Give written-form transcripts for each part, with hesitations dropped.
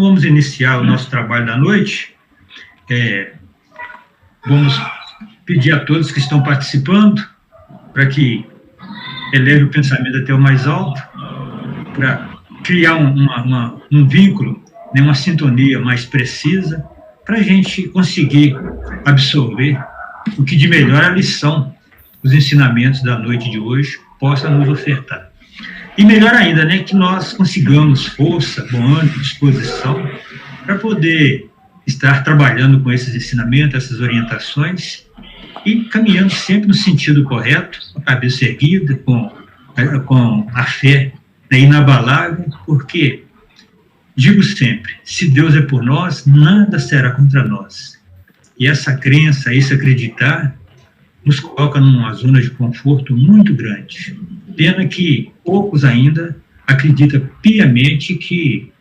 vamos iniciar o nosso trabalho da noite. Vamos pedir a todos que estão participando para que eleve o pensamento até o mais alto, para criar um vínculo, né, uma sintonia mais precisa, para a gente conseguir absorver o que de melhor a lição, os ensinamentos da noite de hoje possa nos ofertar. E melhor ainda, né, que nós consigamos força, bom ânimo, disposição, para poder estar trabalhando com esses ensinamentos, essas orientações, e caminhando sempre no sentido correto, com a cabeça erguida, com a fé, né, inabalável, porque, digo sempre, se Deus é por nós, nada será contra nós. E essa crença, esse acreditar, nos coloca numa zona de conforto muito grande. Pena que poucos ainda acreditam piamente que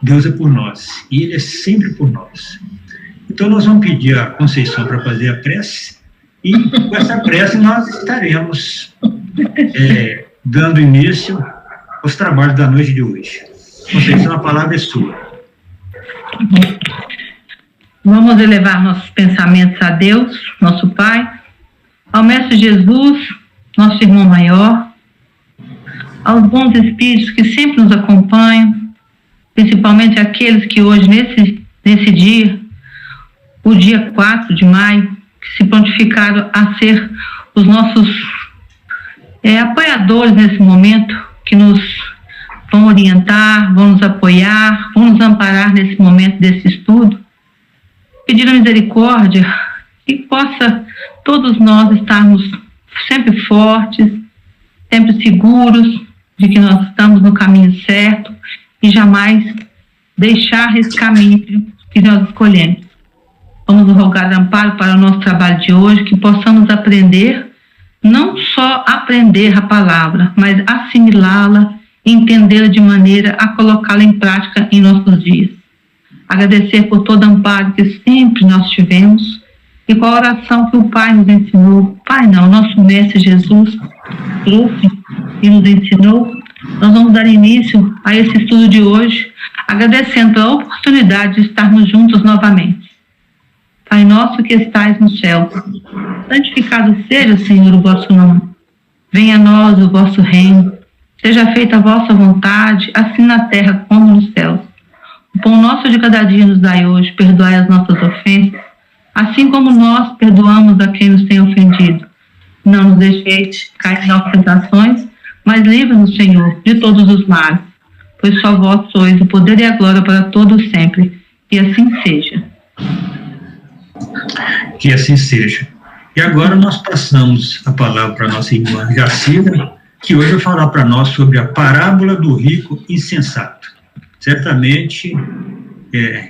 Deus é por nós, e Ele é sempre por nós. Então nós vamos pedir a Conceição para fazer a prece, e com essa prece nós estaremos dando início aos trabalhos da noite de hoje. Conceição, a palavra é sua. Vamos elevar nossos pensamentos a Deus, nosso Pai, ao Mestre Jesus, nosso irmão maior, aos bons espíritos que sempre nos acompanham, principalmente aqueles que hoje, nesse dia, o dia 4 de maio, que se prontificaram a ser os nossos apoiadores nesse momento, que nos vão orientar, vão nos apoiar, vão nos amparar nesse momento desse estudo. Pedir a misericórdia que possa todos nós estarmos sempre fortes, sempre seguros de que nós estamos no caminho certo e jamais deixar esse caminho que nós escolhemos. Vamos rogar amparo para o nosso trabalho de hoje, que possamos aprender, não só aprender a palavra, mas assimilá-la, entendê-la de maneira a colocá-la em prática em nossos dias. Agradecer por todo amparo que sempre nós tivemos e com a oração que o Pai nos ensinou. Pai não, nosso Mestre Jesus trouxe e nos ensinou. Nós vamos dar início a esse estudo de hoje, agradecendo a oportunidade de estarmos juntos novamente. Pai nosso que estais no céu, santificado seja, Senhor, o vosso nome. Venha a nós o vosso reino. Seja feita a vossa vontade, assim na terra como nos céus. O pão nosso de cada dia nos dai hoje, perdoai as nossas ofensas, assim como nós perdoamos a quem nos tem ofendido. Não nos deixeis cair em tentações, mas livra-nos, Senhor, de todos os males, pois só vós sois o poder e a glória para todos sempre, e assim seja. Que assim seja. E agora nós passamos a palavra para a nossa irmã Jacira, que hoje vai falar para nós sobre a parábola do rico insensato. Certamente,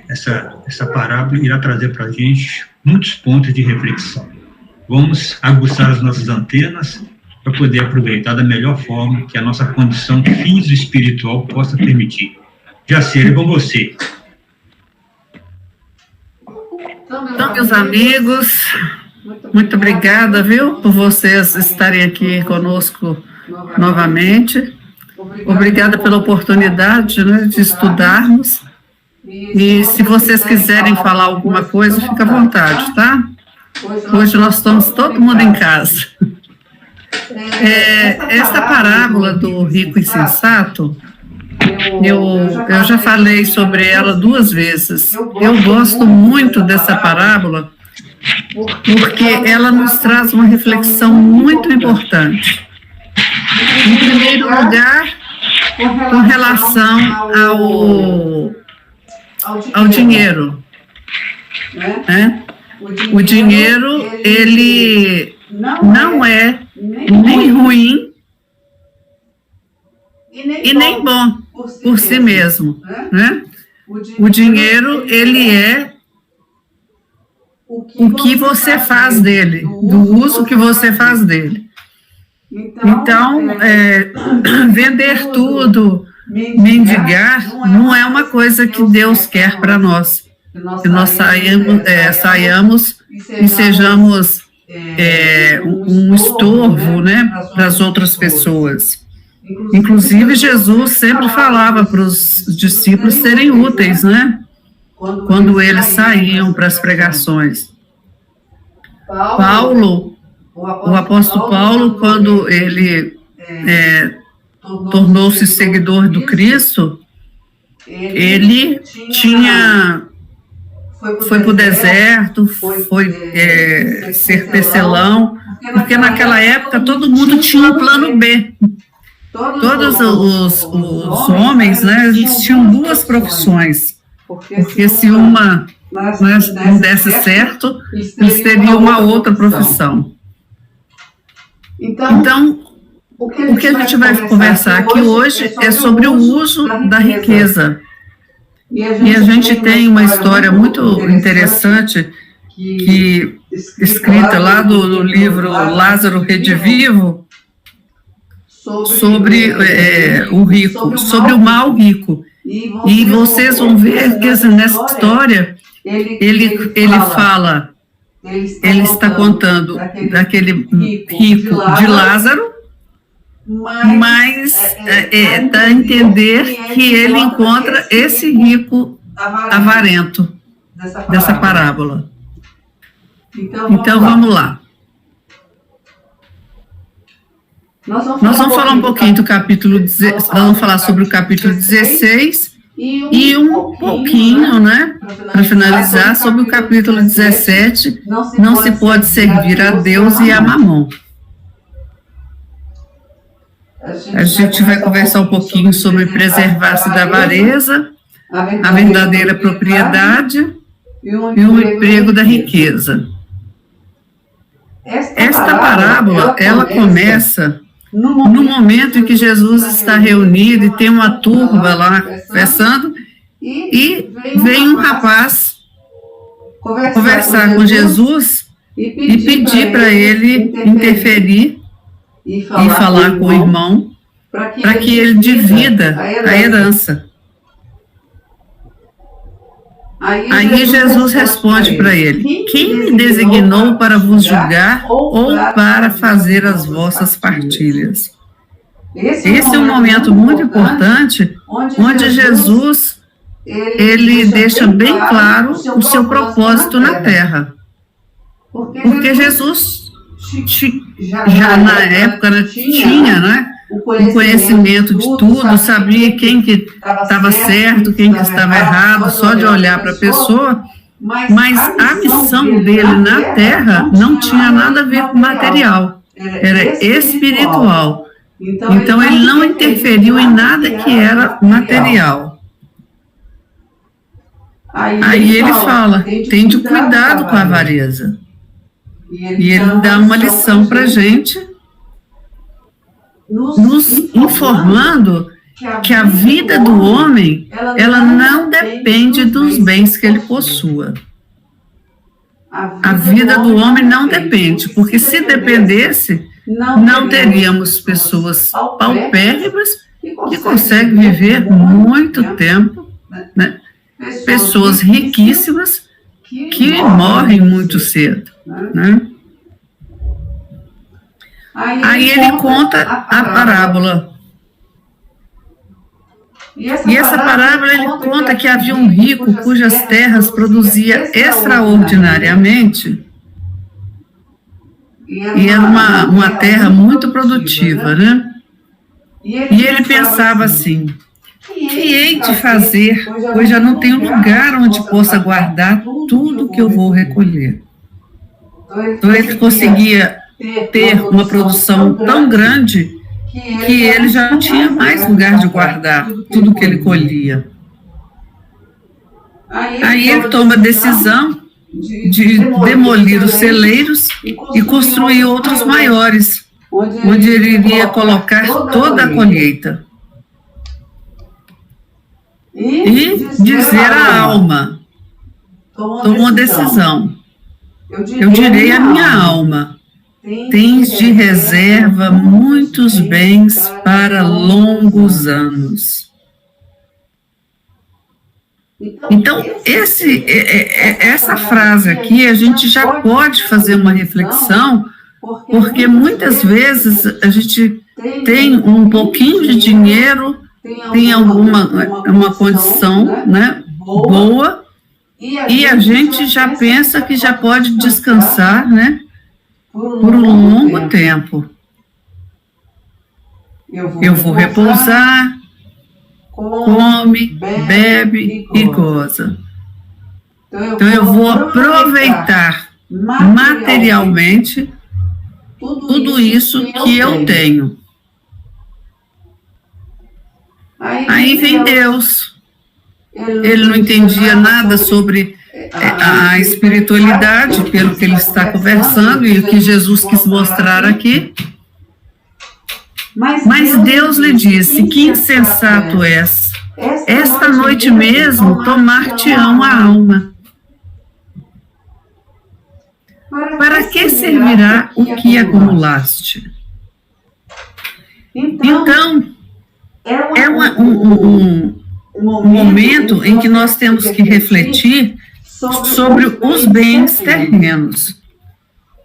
essa parábola irá trazer para a gente muitos pontos de reflexão. Vamos aguçar as nossas antenas para poder aproveitar da melhor forma que a nossa condição físico-espiritual possa permitir. Jacira, é com você. Então, meus amigos, muito obrigada, viu, por vocês estarem aqui conosco novamente. Obrigada pela oportunidade, né, de estudarmos. E se vocês quiserem falar alguma coisa, fica à vontade, tá? Hoje nós estamos todo mundo em casa. Essa parábola do rico insensato, eu já falei sobre ela 2 vezes. Eu gosto muito dessa parábola porque ela nos traz uma reflexão muito importante. Em primeiro lugar, com relação ao dinheiro. Né? O dinheiro, ele não é nem ruim e nem bom por si mesmo. Né? O dinheiro, ele é o que você faz dele, do uso que você faz dele. Então, vender tudo, mendigar, não é uma coisa que Deus quer para nós. Que nós saiamos e sejamos um estorvo, né, para as outras pessoas. Inclusive, Jesus sempre falava para os discípulos serem úteis, né? Quando eles saíam para as pregações. Paulo, o apóstolo Paulo, quando ele tornou-se seguidor do Cristo, ele foi para o deserto, foi ser tecelão, porque naquela época todo mundo tinha um plano B. Todos os homens, né, eles tinham duas profissões, porque se uma não desse certo, eles teriam uma outra profissão. Então, o que a gente vai conversar aqui hoje é sobre o uso da riqueza. E a gente tem uma história muito interessante, escrita lá do livro Lázaro Redivivo, sobre o rico, sobre o mal rico. E vocês vão ver que nessa história, ele está contando daquele rico de Lázaro, mas dá a entender que ele encontra esse rico avarento dessa parábola. Então vamos lá. Nós vamos falar um pouquinho do capítulo 16, nós vamos falar sobre o capítulo 16 e um pouquinho, né, para finalizar, sobre o capítulo 17, não se pode servir a Deus e a Mamon. A gente vai conversar um pouquinho sobre preservar-se da avareza, a verdadeira propriedade e o emprego da riqueza. Esta parábola, ela começa no momento em que Jesus está reunido e tem uma turba lá conversando, e vem um rapaz conversar com Jesus e pedir para ele interferir e falar com o irmão para que ele divida a herança. Aí Jesus responde para ele: quem me designou para vos julgar ou para fazer as vossas partilhas? Esse é um momento muito importante, onde Jesus ele deixa bem claro o seu propósito na terra. Porque Jesus já na época tinha, né, o conhecimento de tudo, sabia quem que estava certo, quem que estava errado, só de olhar para a pessoa, mas a missão dele na terra não tinha nada a ver com material, era espiritual. Então ele não interferiu em nada que era material. Aí ele fala: tende cuidado com a avareza. E ele dá uma lição para a gente, nos informando que a vida do homem, ela não depende dos bens que ele possua. A vida do homem não depende, porque se dependesse, não teríamos pessoas paupérrimas que conseguem viver muito tempo, né? Pessoas riquíssimas que morrem muito cedo, né? Aí ele conta a parábola. E essa parábola ele conta que havia um rico cujas terras produzia extraordinariamente, e era uma terra muito produtiva, né? E ele pensava assim: que hei de fazer, pois já não tenho lugar onde possa guardar tudo que eu vou recolher. Então ele conseguia ter uma produção tão grande que ele já não tinha mais lugar de guardar tudo que ele colhia. Aí ele toma a decisão de demolir os celeiros e construir outros maiores, onde ele iria colocar toda a colheita. E dizer à alma: toma uma decisão. Eu direi à minha alma: tens de reserva muitos bens para longos anos. Então, essa frase aqui, a gente já pode fazer uma reflexão, porque muitas vezes a gente tem um pouquinho de dinheiro, tem uma condição, né, boa, e a gente já pensa que já pode descansar, né, por um longo tempo. Eu vou repousar, come, bebe e goza. Então eu vou aproveitar materialmente tudo isso que eu tenho. Aí vem Deus. Ele não entendia nada sobre a espiritualidade, pelo que ele está conversando e o que Jesus quis mostrar aqui. Mas Deus lhe disse: que insensato és. Esta noite mesmo tomar-te-ão a alma. Para que servirá o que acumulaste? Então, é um momento em que nós temos que refletir sobre os bens terrenos.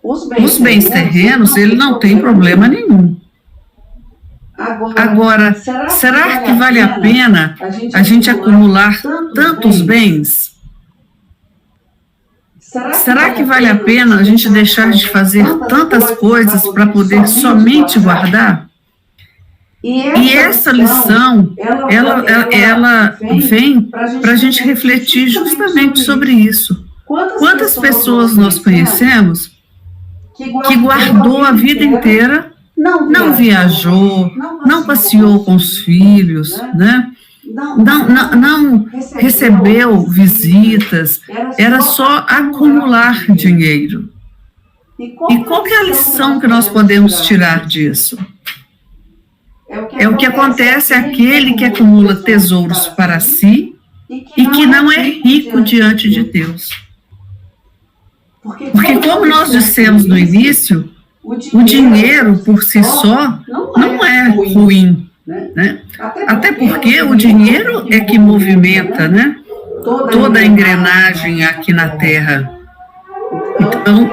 Os bens terrenos, ele não tem problema nenhum. Agora, será que vale a pena a gente acumular tantos bens? Será que vale a pena a gente deixar de fazer tantas coisas para poder somente guardar? E essa lição, ela vem para a gente refletir justamente sobre isso. Quantas pessoas nós conhecemos que guardou a vida inteira, não viajou, não passeou com os filhos, né? Não recebeu visitas, era só acumular dinheiro. E qual que é a lição que nós podemos tirar disso? É o que acontece àquele que acumula tesouros para si e que não é rico diante de Deus. Porque como nós dissemos no início, o dinheiro por si só não é ruim, né? Até porque o dinheiro é que movimenta, né, toda a engrenagem aqui na Terra. Então,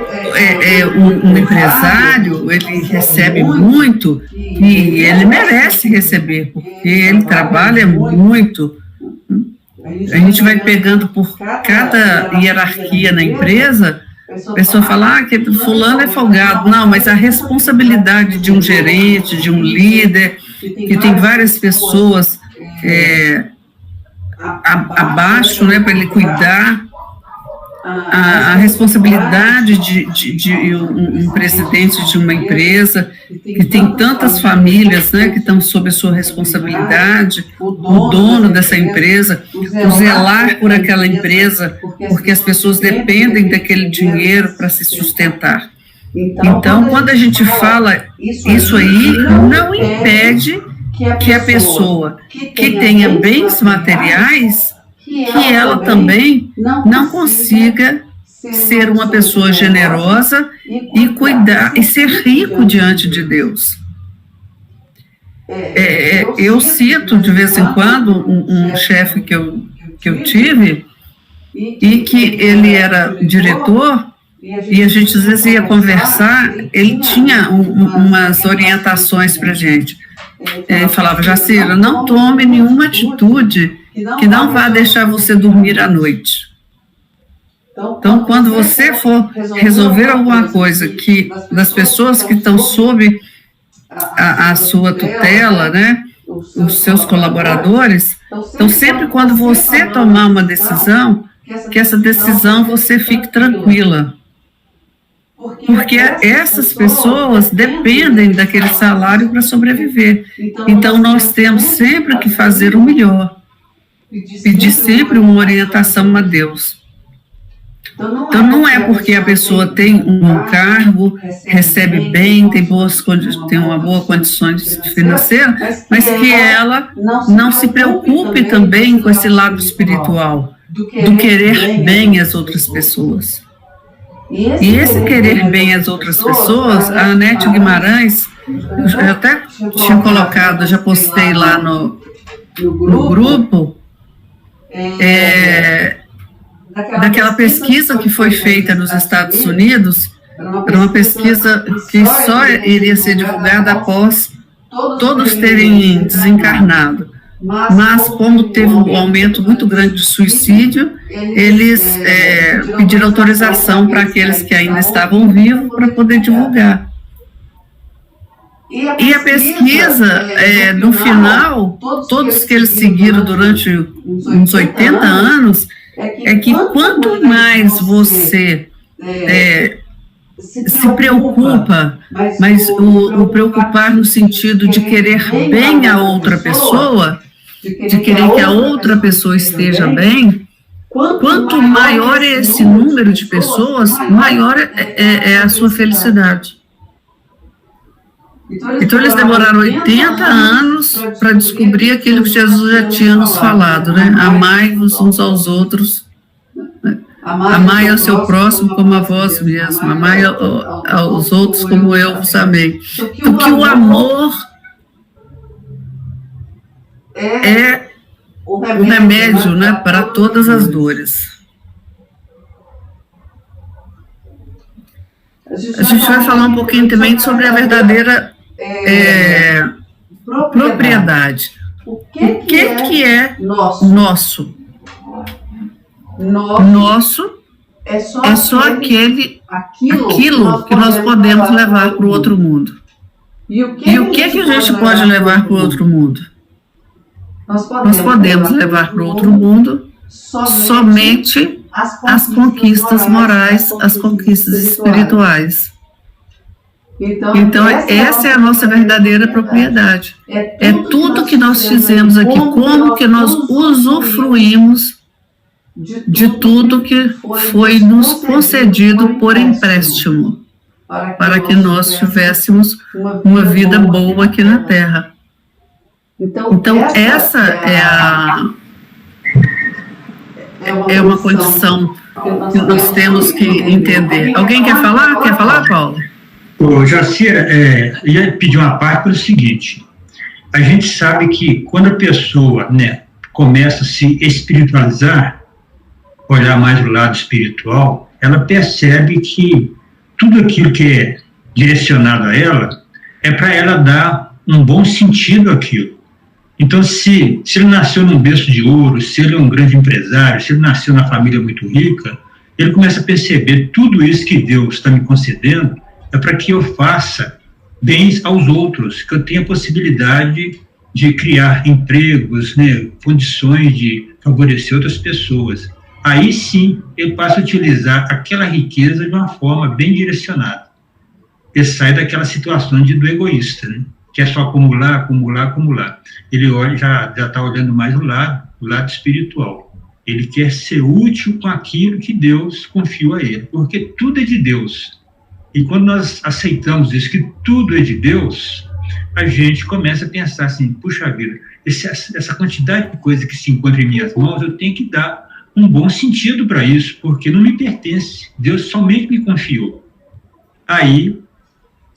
um empresário, ele recebe muito e ele merece receber, porque ele trabalha muito. A gente vai pegando por cada hierarquia na empresa, a pessoa fala que fulano é folgado. Não, mas a responsabilidade de um gerente, de um líder, que tem várias pessoas abaixo, né, para ele cuidar, a responsabilidade de um presidente de uma empresa, que tem tantas famílias, né, que estão sob a sua responsabilidade, o dono dessa empresa, o zelar por aquela empresa, porque as pessoas dependem daquele dinheiro para se sustentar. Então, quando a gente fala isso aí, não impede que a pessoa que tenha bens materiais, que ela também não consiga ser uma pessoa generosa e cuidar e ser rico diante de Deus. Eu cito de vez em quando um chefe que eu tive e que ele era diretor e a gente às vezes ia conversar, ele tinha umas orientações para a gente. Ele falava: Jacira, não tome nenhuma atitude que não vá deixar você dormir à noite. Então, quando você for resolver alguma coisa das pessoas que estão sob a sua tutela, né, os seus colaboradores, então sempre quando você tomar uma decisão, que essa decisão você fique tranquila. Porque essas pessoas dependem daquele salário para sobreviver. Então, nós temos sempre que fazer o melhor. Pedir sempre uma orientação a Deus. Então, não é porque a pessoa tem um cargo, recebe bem, tem uma boa condições financeiras, mas que ela não se preocupe também com esse lado espiritual, do querer bem as outras pessoas. E esse querer bem as outras pessoas, a Anete Guimarães, eu até tinha colocado, já postei lá no grupo, daquela pesquisa que foi feita nos Estados Unidos, era uma pesquisa que só iria ser divulgada após todos terem desencarnado. Mas, como teve um aumento muito grande de suicídio, eles pediram autorização para aqueles que ainda estavam vivos para poder divulgar. E a pesquisa, no final, todos que eles seguiram durante uns 80 anos, é que quanto mais você se preocupa, mas o preocupar no sentido de querer bem a outra pessoa, de querer que a outra pessoa esteja bem, quanto maior é esse número de pessoas, maior é a sua felicidade. Então, eles demoraram 80 anos para descobrir aquilo que Jesus já tinha nos falado, né? Amai-vos uns aos outros, né? Amai ao seu próximo como a vós mesmos, amai aos outros como eu vos amei. Porque o amor é o remédio, né, para todas as dores. A gente vai falar um pouquinho também sobre a verdadeira propriedade. O que é nosso? Nosso é só aquilo que nós podemos levar para o outro mundo. E o que a gente pode levar para o outro mundo? Nós podemos levar para o outro mundo somente as conquistas morais, as conquistas espirituais. Então, essa é a nossa verdadeira propriedade. É tudo que nós fizemos aqui, como que nós usufruímos de tudo que foi nos concedido por empréstimo, para que nós tivéssemos uma vida boa aqui na Terra. Então, essa é uma condição que nós temos que entender. Alguém quer falar? Quer falar, Paulo? Ô, Jacira, eu ia pedir uma parte pelo seguinte: a gente sabe que quando a pessoa, né, começa a se espiritualizar, olhar mais o lado espiritual, ela percebe que tudo aquilo que é direcionado a ela é para ela dar um bom sentido àquilo. Então, se ele nasceu num berço de ouro, se ele é um grande empresário, se ele nasceu na família muito rica, ele começa a perceber tudo isso que Deus está me concedendo é para que eu faça bens aos outros, que eu tenha a possibilidade de criar empregos, né, condições de favorecer outras pessoas. Aí sim, ele passa a utilizar aquela riqueza de uma forma bem direcionada. Ele sai daquela situação do egoísta, né? Que é só acumular, acumular, acumular. Ele olha, já está olhando mais o lado espiritual. Ele quer ser útil com aquilo que Deus confiou a ele, porque tudo é de Deus. E quando nós aceitamos isso, que tudo é de Deus, a gente começa a pensar assim, puxa vida, essa quantidade de coisa que se encontra em minhas mãos, eu tenho que dar um bom sentido para isso, porque não me pertence. Deus somente me confiou. Aí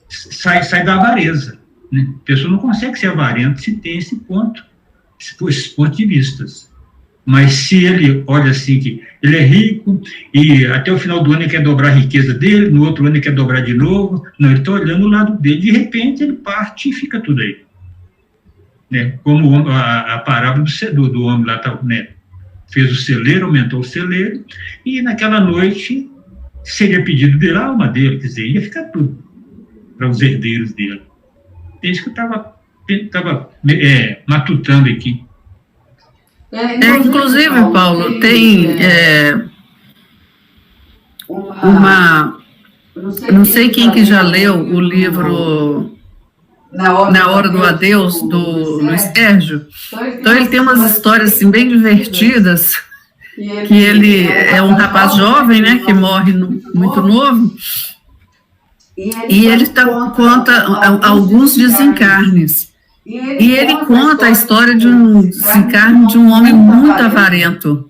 sai da avareza. Né? A pessoa não consegue ser avarenta se tem esse ponto de vista. Mas se ele olha assim, que ele é rico e até o final do ano ele quer dobrar a riqueza dele, no outro ano ele quer dobrar de novo, não, ele está olhando o lado dele, de repente ele parte e fica tudo aí. Né? Como a parábola do homem lá, né? Fez o celeiro, aumentou o celeiro, e naquela noite seria pedido dele a alma dele, quer dizer, ia ficar tudo para os herdeiros dele. É isso que eu estava matutando aqui. Inclusive, Paulo, tem não sei quem que já leu o livro Na Hora do Adeus, do Luiz Sérgio. Então, ele tem umas histórias assim, bem divertidas, que ele é um rapaz jovem, né, que morre muito novo, e ele conta alguns desencarnes. E ele conta a história de um desencarne de um homem muito avarento.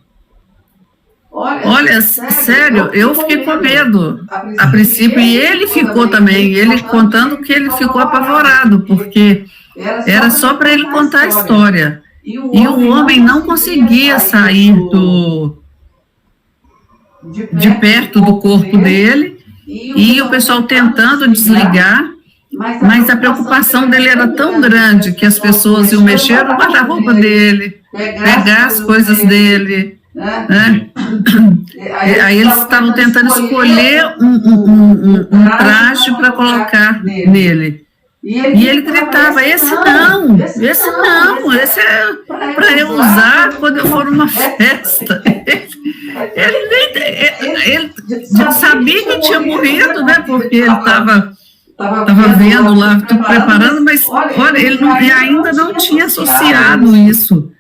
Olha, sério, eu fiquei com medo a princípio, e ele ficou também, ele contando que ele ficou apavorado, porque era só para ele contar a história. E o homem não conseguia sair de perto do corpo dele, e o pessoal tentando desligar, Mas a preocupação dele era tão grande que as pessoas iam mexer no guarda-roupa dele, pegar as coisas dele, né? Aí eles estavam tentando escolher um traje para colocar nele. E ele gritava, esse é para eu usar quando eu for numa festa. Ele sabia que tinha morrido, né? Porque ele estava vendo lá, tudo preparando, mas olha, ele ainda não tinha associado isso.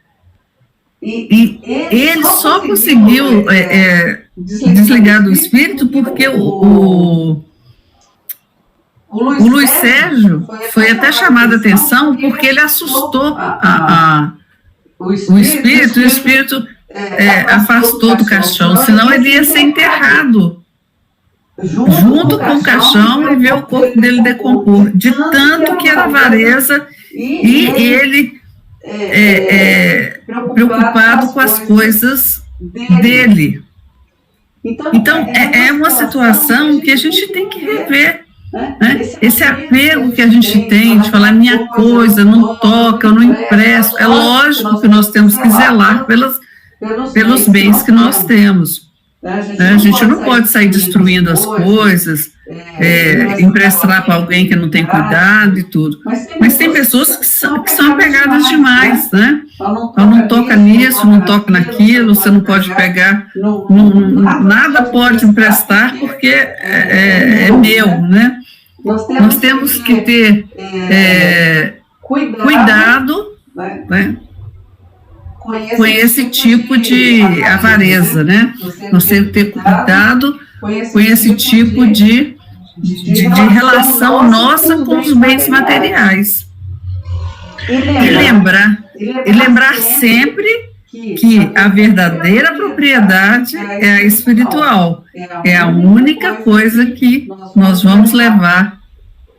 E ele só conseguiu desligar do espírito porque o Luiz Sérgio foi até chamado a atenção porque ele assustou o espírito, e o espírito afastou do caixão, senão ele ia ser enterrado junto com o caixão e ver o corpo dele decompor, de tanto que era avareza e ele preocupado com as coisas dele. Então, é uma situação que a gente tem que rever. Né? Esse apego que a gente tem de falar minha coisa, não toca, eu não empresto, é lógico que nós temos que zelar pelos bens que nós temos. A gente não pode sair destruindo as coisas, emprestar para alguém que não tem cuidado e tudo. Mas tem pessoas que são apegadas demais, né? Então não toca nisso, não toca naquilo, você não pode pegar, nada pode emprestar porque é meu, né? Nós temos que ter cuidado, né, com esse tipo de avareza, né? Nós temos que ter cuidado com esse tipo de relação nossa com os bens materiais. E lembrar sempre que a verdadeira propriedade é a espiritual. É a única coisa que nós vamos levar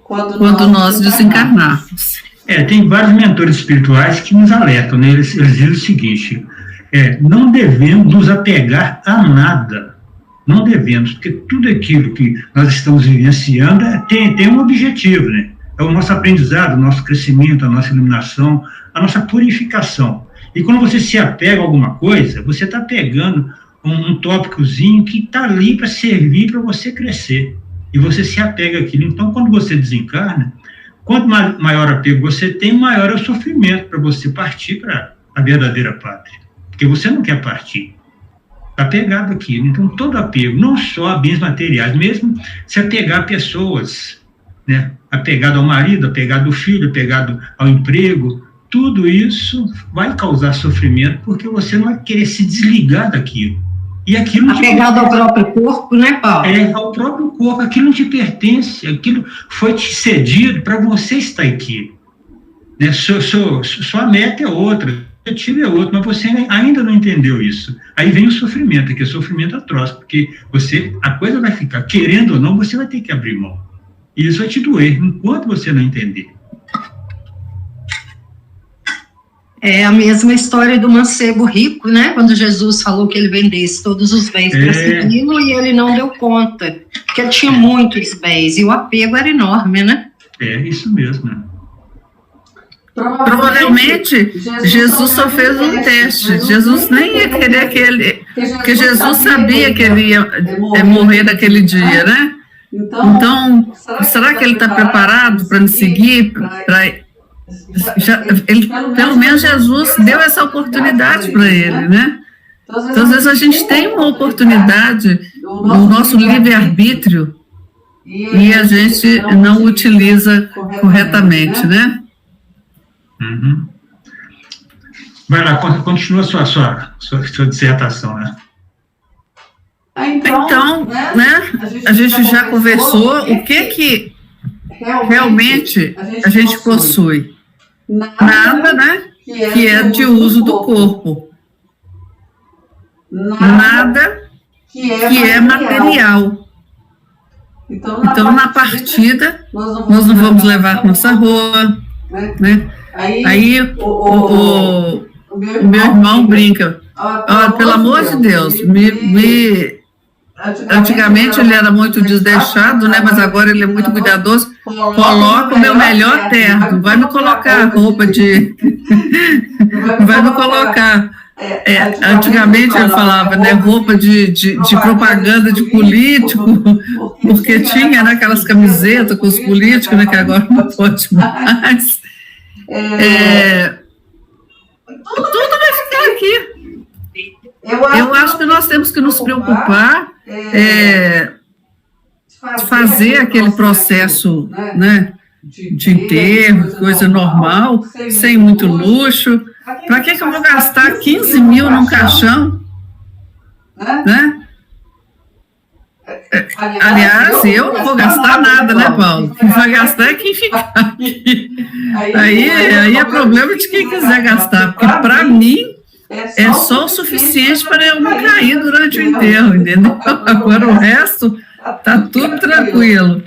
quando nós desencarnarmos. Tem vários mentores espirituais que nos alertam, né? Eles dizem o seguinte, não devemos nos apegar a nada, não devemos, porque tudo aquilo que nós estamos vivenciando tem um objetivo, né? É o nosso aprendizado, o nosso crescimento, a nossa iluminação, a nossa purificação. E quando você se apega a alguma coisa, você está pegando um tópicozinho que está ali para servir para você crescer, e você se apega àquilo. Então, quando você desencarna, quanto maior apego você tem, maior é o sofrimento para você partir para a verdadeira pátria. Porque você não quer partir. Está apegado àquilo. Então, todo apego, não só a bens materiais, mesmo se apegar a pessoas, né? Apegado ao marido, apegado ao filho, apegado ao emprego, tudo isso vai causar sofrimento porque você não vai querer se desligar daquilo. E aquilo apegado ao próprio corpo, né, Paulo? Ao próprio corpo, aquilo não te pertence, aquilo foi te cedido para você estar aqui. Né? Sua meta é outra, o objetivo é outro, mas você ainda não entendeu isso. Aí vem o sofrimento, que é sofrimento atroz, porque a coisa vai ficar, querendo ou não, você vai ter que abrir mão. E isso vai te doer, enquanto você não entender. É a mesma história do mancebo rico, né? Quando Jesus falou que ele vendesse todos os bens para segui-lo e ele não deu conta, porque ele tinha muitos bens e o apego era enorme, né? Isso mesmo. Né? Provavelmente, Jesus só fez um teste. Jesus nem ia querer porque Jesus sabia que ele ia morrer naquele dia, né? Então, será que ele está preparado para me seguir, pelo menos Jesus deu essa oportunidade para ele, né? Então, às vezes a gente tem uma oportunidade no nosso livre-arbítrio e a gente não utiliza corretamente, né? Uhum. Vai lá, continua a sua dissertação, né? Então, né, a gente já conversou o que realmente a gente possui. Nada, né, que é de uso do corpo. Nada que é material. Então, na partida, nós não vamos levar nossa roupa, né? Aí o meu irmão brinca, pelo amor de Deus, me Antigamente ele era muito desleixado, né? Mas agora ele é muito cuidadoso. Coloca o meu melhor terno. Vai me colocar roupa de... Vai me colocar... antigamente ele falava, né, roupa de propaganda de político, porque tinha, né, aquelas camisetas com os políticos, né, que agora não pode mais. Tudo vai ficar aqui. Eu acho que nós temos que nos preocupar, fazer aquele processo, né, de enterro, coisa normal, sem muito luxo. Para que eu vou gastar 15 mil num caixão? Né? Aliás, eu não vou gastar nada, né, Paulo? Quem vai gastar é quem ficar aqui. Aí é problema de quem quiser gastar, porque para mim é só o suficiente para eu não cair durante o enterro, entendeu? Agora o resto tá tudo tranquilo.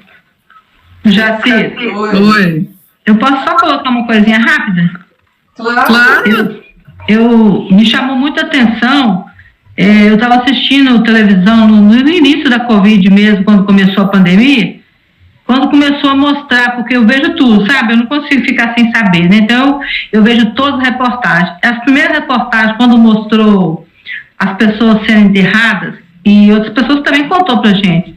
Jaci, Oi. eu posso só colocar uma coisinha rápida? Claro. Me chamou muita atenção, eu estava assistindo televisão no início da Covid mesmo, quando começou a pandemia, quando começou a mostrar, porque eu vejo tudo, sabe? Eu não consigo ficar sem saber, né? Então, eu vejo todas as reportagens. As primeiras reportagens, quando mostrou as pessoas sendo enterradas, e outras pessoas também contou pra gente,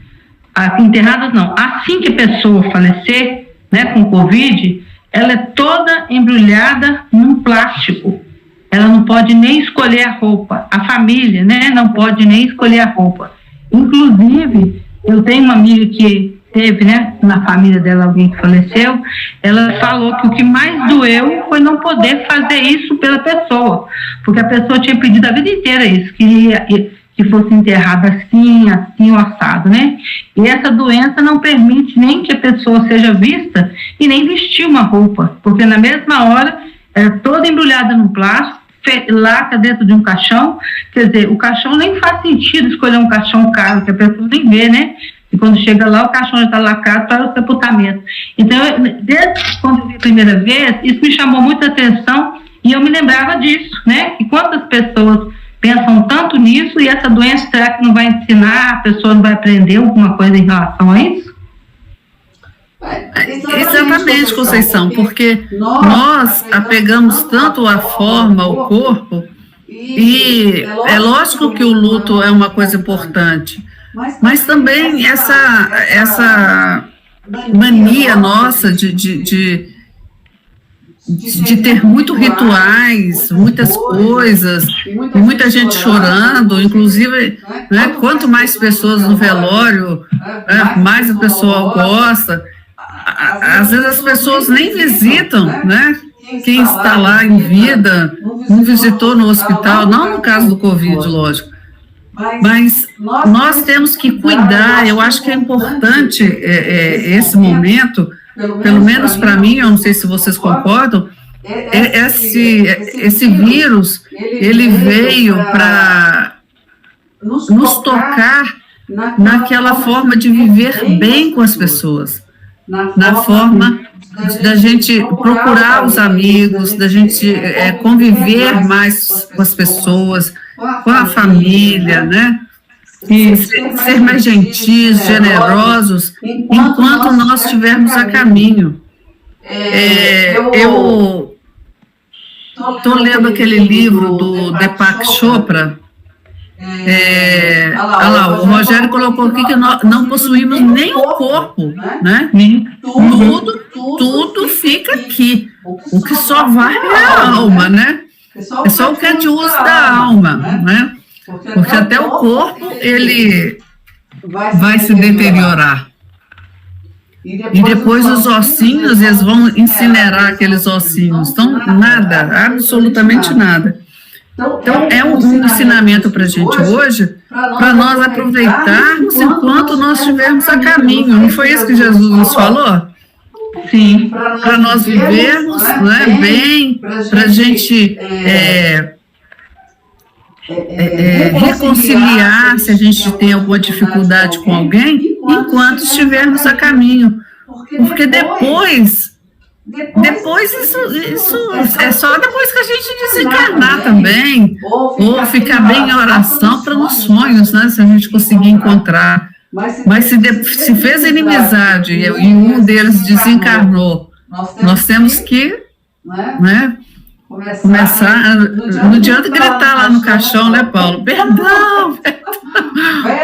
enterradas não, assim que a pessoa falecer, né, com Covid, ela é toda embrulhada num plástico. Ela não pode nem escolher a roupa. A família, né, não pode nem escolher a roupa. Inclusive, eu tenho uma amiga que teve, né, na família dela alguém que faleceu, ela falou que o que mais doeu foi não poder fazer isso pela pessoa, porque a pessoa tinha pedido a vida inteira isso, queria que fosse enterrada assim, assim, o assado, né? E essa doença não permite nem que a pessoa seja vista e nem vestir uma roupa, porque na mesma hora é toda embrulhada no plástico, laca dentro de um caixão, quer dizer, o caixão nem faz sentido escolher um caixão caro, que a pessoa nem vê, né? E quando chega lá, o caixão já está lacrado para o sepultamento. Então, desde quando eu vi a primeira vez, isso me chamou muita atenção e eu me lembrava disso, né? E quantas pessoas pensam tanto nisso e essa doença, será que não vai ensinar, a pessoa não vai aprender alguma coisa em relação a isso? Exatamente, Conceição, porque nós apegamos tanto a forma, ao corpo, e é lógico que o luto é uma coisa importante, mas também essa mania nossa de ter muitos rituais, muitas coisas, muita gente chorando, inclusive, né, quanto mais pessoas no velório, mais o pessoal gosta. Às vezes as pessoas nem visitam, né? Quem está lá em vida, não visitou no hospital, não no caso do Covid, lógico. Mas nós temos que cuidar, eu acho que é importante esse momento, pelo menos para mim, eu não sei se vocês concordam, esse vírus, ele veio para nos tocar naquela forma de viver bem com as pessoas, na forma da gente procurar os amigos, da gente conviver mais com as pessoas, com a família, né? E ser mais gentis, generosos, enquanto nós estivermos a caminho. Eu estou lendo aquele livro do Deepak Chopra. Olha lá, o Rogério colocou aqui que nós não possuímos nem o corpo, né? Tudo fica aqui. O que só vai é a alma, né? É só o que a gente usa da alma, né? Porque até o corpo, ele vai se deteriorar. E depois os ossinhos, eles vão incinerar aqueles ossinhos. Então, nada, absolutamente nada. Então, é um ensinamento para a gente hoje, para nós aproveitarmos enquanto nós estivermos a caminho. Não foi isso que Jesus nos falou? Sim, para nós vivermos, né, bem, para a gente reconciliar se a gente tem alguma dificuldade com alguém, enquanto estivermos a caminho. Porque depois isso é só depois se a gente desencarnar também, ou ficar bem em oração para nos sonhos, né? Se a gente conseguir encontrar. Mas se fez inimizade e um deles desencarnou, nós temos que, né, começar. Não adianta gritar lá no caixão, né, Paulo? Perdão!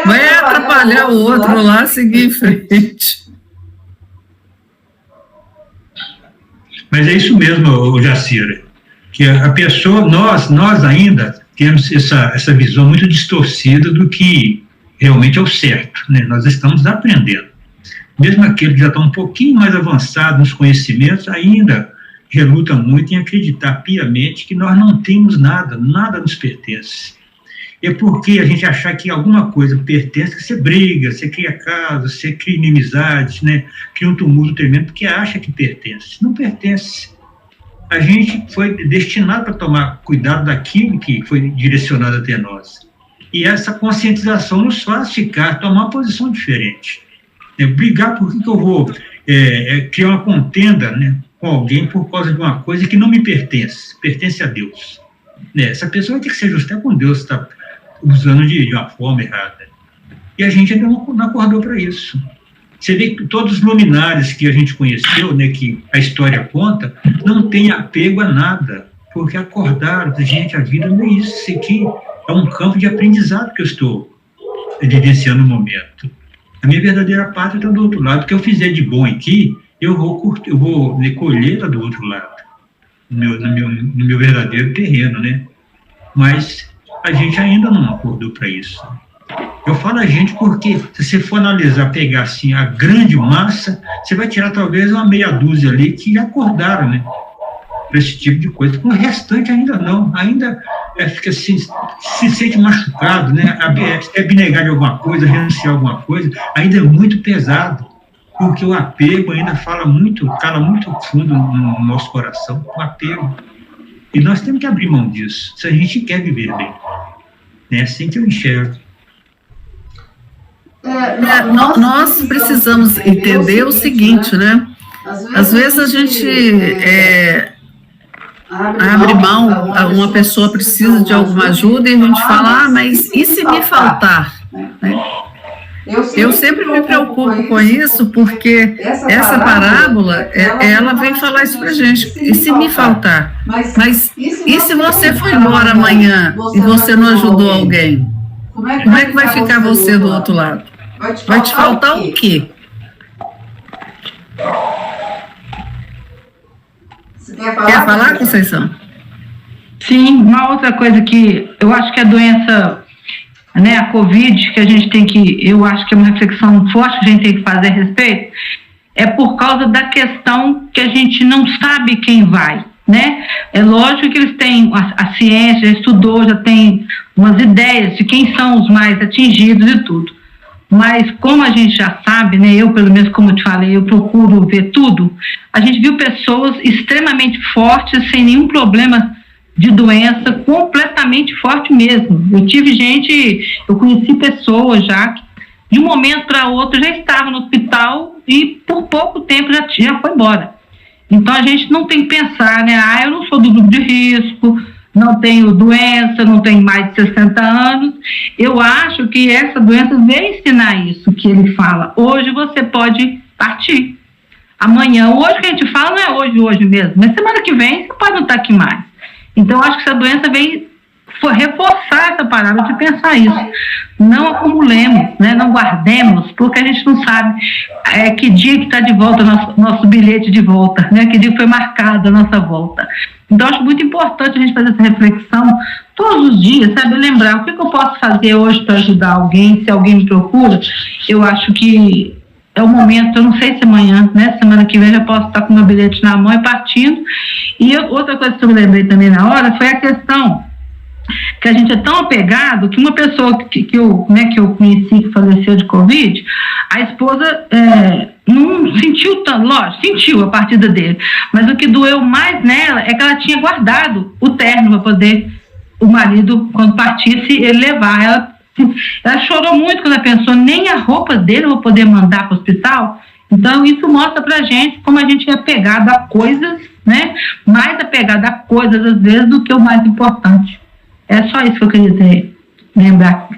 Vai atrapalhar o outro lá, seguir em frente. Mas é isso mesmo, Jacira, que a pessoa, nós ainda temos essa visão muito distorcida do que realmente é o certo, né? Nós estamos aprendendo. Mesmo aqueles que já estão um pouquinho mais avançados nos conhecimentos, ainda relutam muito em acreditar piamente que nós não temos nada nos pertence. É porque a gente achar que alguma coisa pertence, que você briga, você cria casos, você cria inimizades, né? Cria um tumulto tremendo, porque acha que pertence. Não pertence. A gente foi destinado para tomar cuidado daquilo que foi direcionado até nós. E essa conscientização nos faz tomar uma posição diferente. Brigar por que eu vou criar uma contenda, né, com alguém por causa de uma coisa que não me pertence a Deus. Essa pessoa tem que ser justa com Deus, está usando de uma forma errada. E a gente ainda não acordou para isso. Você vê que todos os luminares que a gente conheceu, né, que a história conta, não tem apego a nada, porque acordaram, gente, a vida não é isso, isso aqui é um campo de aprendizado que eu estou vivenciando no momento. A minha verdadeira pátria está do outro lado. O que eu fizer de bom aqui, eu vou colher do outro lado, no meu verdadeiro terreno, né? Mas a gente ainda não acordou para isso. Eu falo a gente porque, se você for analisar, pegar assim a grande massa, você vai tirar talvez uma meia dúzia ali que acordaram, né? Para esse tipo de coisa. O restante ainda não. Ainda fica assim, se sente machucado, né? Abnegar de alguma coisa, renunciar a alguma coisa, ainda é muito pesado. Porque o apego ainda cala muito fundo no nosso coração, o apego. E nós temos que abrir mão disso, se a gente quer viver bem. É assim que eu enxergo. Nós precisamos entender o seguinte, né? Às vezes a gente abre mão, uma pessoa precisa de alguma ajuda e a gente fala, mas e se me faltar? Né? Eu sempre me preocupo com isso, porque essa parábola, ela vem falar isso pra gente. E se me faltar? Mas e se você for embora amanhã e você não ajudou alguém? Como é que vai ficar você do outro lado? Vai te faltar o quê? Quer falar, Conceição? Sim, uma outra coisa que eu acho que a doença, né, a Covid, que a gente tem que, eu acho que é uma reflexão forte que a gente tem que fazer a respeito, é por causa da questão que a gente não sabe quem vai, né? É lógico que eles têm, a ciência já estudou, já tem umas ideias de quem são os mais atingidos e tudo. Mas como a gente já sabe, né, eu pelo menos, como eu te falei, eu procuro ver tudo, a gente viu pessoas extremamente fortes, sem nenhum problema de doença, completamente forte mesmo. Eu conheci pessoas já que de um momento para outro já estavam no hospital e por pouco tempo já foi embora. Então a gente não tem que pensar, né, eu não sou do grupo de risco, não tenho doença, não tenho mais de 60 anos. Eu acho que essa doença veio ensinar isso que ele fala. Hoje você pode partir. Amanhã, hoje que a gente fala, não é hoje mesmo, mas semana que vem você pode não estar aqui mais. Então, eu acho que essa doença veio reforçar essa parada de pensar isso. Não acumulemos, né? Não guardemos, porque a gente não sabe que dia que está de volta nosso bilhete de volta, né? Que dia foi marcado a nossa volta. Então, acho muito importante a gente fazer essa reflexão todos os dias, sabe? Lembrar o que eu posso fazer hoje para ajudar alguém, se alguém me procura. Eu acho que é o momento, eu não sei se amanhã, né? Semana que vem já posso estar com meu bilhete na mão e partindo. E outra coisa que eu me lembrei também na hora foi a questão que a gente é tão apegado que uma pessoa que eu conheci que faleceu de Covid, a esposa não sentiu tanto, lógico, sentiu a partida dele, mas o que doeu mais nela é que ela tinha guardado o terno para poder o marido, quando partisse, ele levar. Ela chorou muito quando ela pensou, nem a roupa dele eu vou poder mandar para o hospital. Então, isso mostra para a gente como a gente é apegado a coisas, né? Mais apegado a coisas, às vezes, do que o mais importante. É só isso que eu queria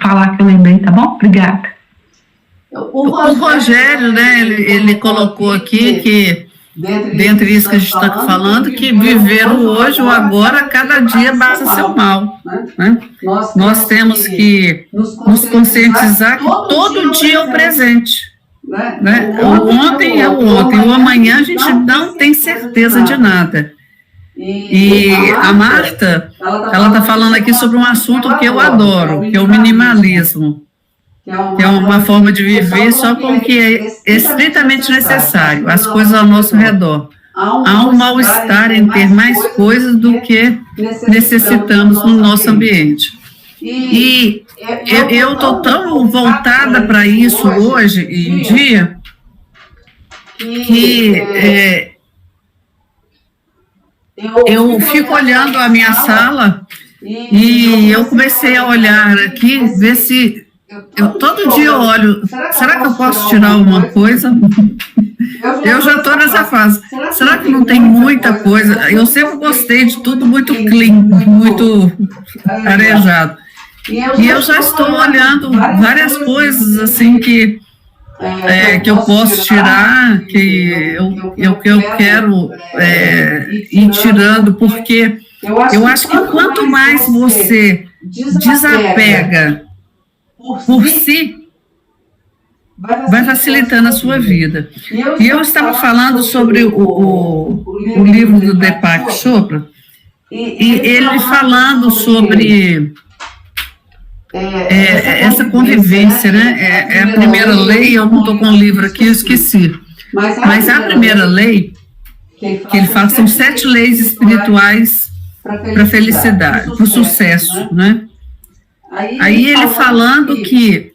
falar que eu lembrei, tá bom? Obrigada. O Rogério, né, ele colocou aqui que, dentre isso que a gente está falando, que viver o hoje, o agora, cada dia basta ser o mal. Né? Nós temos que nos conscientizar que todo dia é o presente. Né? O ontem é o ontem, o amanhã a gente não tem certeza de nada. E a Marta, ela está falando aqui sobre um assunto que eu adoro, que é o minimalismo. Que é uma forma de viver só com o que é estritamente necessário, as coisas ao nosso redor. Há um mal-estar em ter mais coisas do que necessitamos no nosso ambiente. E eu estou tão voltada para isso hoje em dia que eu fico olhando a minha sala e eu comecei a olhar aqui, ver se todo dia eu olho, será que eu posso tirar alguma coisa? Eu já estou nessa fase. Será que não tem muita coisa? Eu sempre gostei de tudo muito clean, muito arejado. E eu já estou olhando várias coisas assim que eu posso tirar, que eu quero ir tirando, porque eu acho que quanto mais você desapega por si, vai facilitando a sua vida. E eu estava falando sobre o livro do Deepak Chopra, e ele falando sobre essa convivência, né? É a primeira lei, eu não estou com o livro aqui, eu esqueci. Mas a primeira lei, que ele fala, são 7 leis espirituais para a felicidade, para o sucesso, né? Aí ele falando que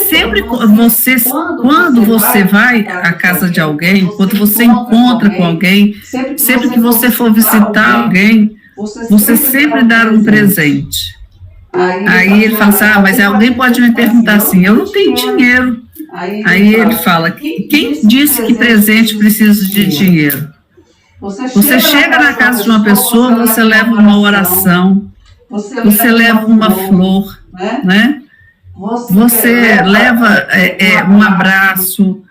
sempre quando você vai à casa de alguém, quando você encontra com alguém, sempre que você for visitar alguém, você sempre dá um presente. Aí ele fala assim, mas alguém pode me perguntar assim, eu não tenho dinheiro. Aí ele fala, quem disse que presente precisa de dinheiro? Você chega na casa de uma pessoa, você leva uma oração, você leva uma flor, né? Você leva um abraço.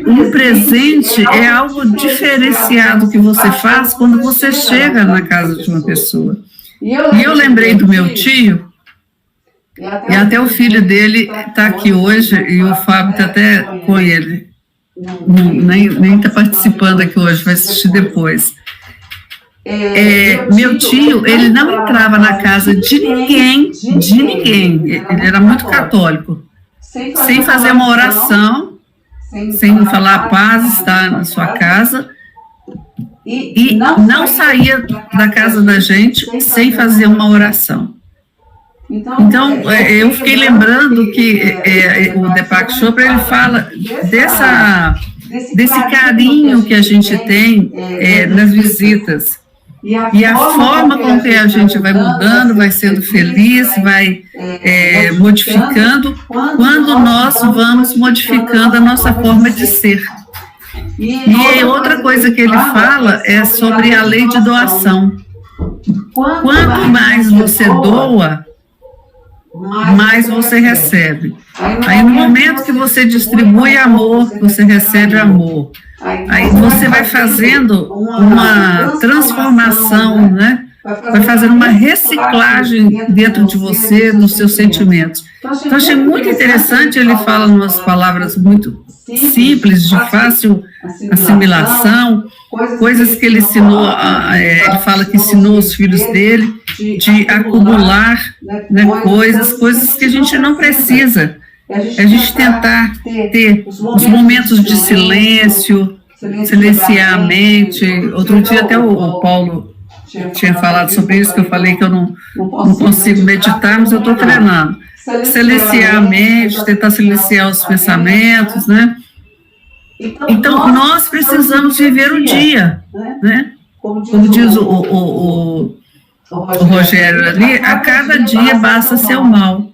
Um presente é algo diferenciado que você faz quando você chega na casa de uma pessoa. E eu lembrei do meu tio, e até o filho dele está aqui hoje, e o Fábio está até com ele. Nem está participando aqui hoje, vai assistir depois. Meu tio, ele não entrava na casa de ninguém, ele era muito católico, sem fazer uma oração, sem falar a paz está na sua casa, e não saía da casa da gente sem fazer uma oração. Então, eu fiquei lembrando que o Deepak Chopra, ele fala desse carinho que a gente tem nas visitas. E a forma com que a gente vai mudando, vai sendo feliz, vai modificando, quando nós vamos modificando a nossa forma de ser. E outra coisa que ele fala é sobre a lei de doação. Quanto mais você doa, mais você recebe. Aí no momento que você distribui amor, você recebe amor. Aí você vai fazendo uma transformação, né? Vai fazendo uma reciclagem dentro de você, dos seus sentimentos. Então, achei muito interessante, ele fala umas palavras muito simples, de fácil assimilação, coisas que ele ensinou, ele fala que ensinou os filhos dele, de acumular, né, coisas que a gente não precisa. A gente tentar ter os momentos de silêncio, silenciar a mente. Outro dia até o Paulo tinha falado sobre isso, que eu falei que eu não consigo meditar, mas eu estou treinando. Silenciar a mente, tentar silenciar os pensamentos, né? Então, nós precisamos viver o dia, né? Como diz o Rogério ali, a cada dia basta ser o mal.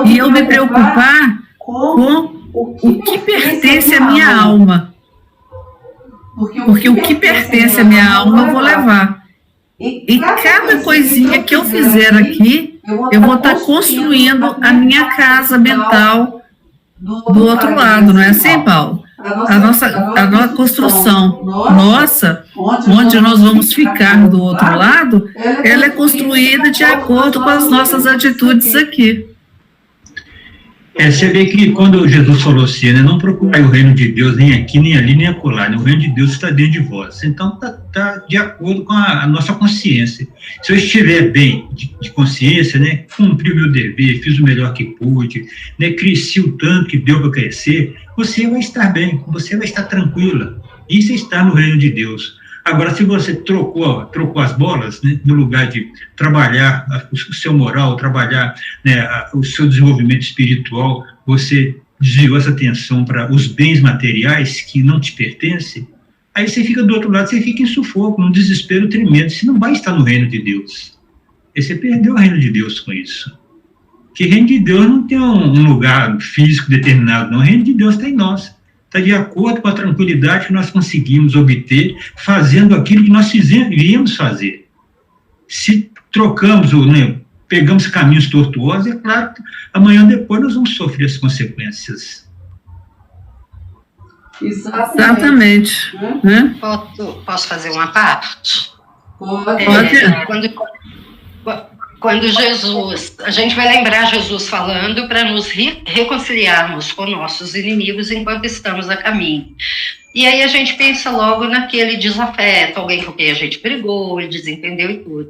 E eu me preocupar com o que pertence à minha alma. Porque o que pertence à minha alma eu vou levar. E cada coisinha que eu fizer aqui, eu vou estar construindo a minha casa mental do outro lado, não é assim, Paulo? A nossa construção nossa, onde nós vamos ficar do outro lado, ela é construída de acordo com as nossas atitudes aqui. Você vê que quando Jesus falou assim, né, não procurai o reino de Deus nem aqui, nem ali, nem acolá, né, o reino de Deus está dentro de vós. Então, está de acordo com a nossa consciência. Se eu estiver bem de consciência, né, cumpri o meu dever, fiz o melhor que pude, né, cresci o tanto que deu para crescer, você vai estar bem, você vai estar tranquila. Isso é estar no reino de Deus. Agora, se você trocou as bolas, né, no lugar de trabalhar o seu moral, trabalhar, né, o seu desenvolvimento espiritual, você desviou essa atenção para os bens materiais que não te pertencem, aí você fica do outro lado, você fica em sufoco, num desespero tremendo, você não vai estar no reino de Deus. E você perdeu o reino de Deus com isso. Porque o reino de Deus não tem um lugar físico determinado, não. O reino de Deus está em nós. Está de acordo com a tranquilidade que nós conseguimos obter fazendo aquilo que nós iríamos fazer. Se trocamos, né, pegamos caminhos tortuosos, é claro que amanhã depois nós vamos sofrer as consequências. Exatamente. Né? Posso fazer uma parte? Pode. Quando Jesus, a gente vai lembrar Jesus falando para nos reconciliarmos com nossos inimigos enquanto estamos a caminho. E aí a gente pensa logo naquele desafeto, alguém com quem a gente brigou, desentendeu e tudo.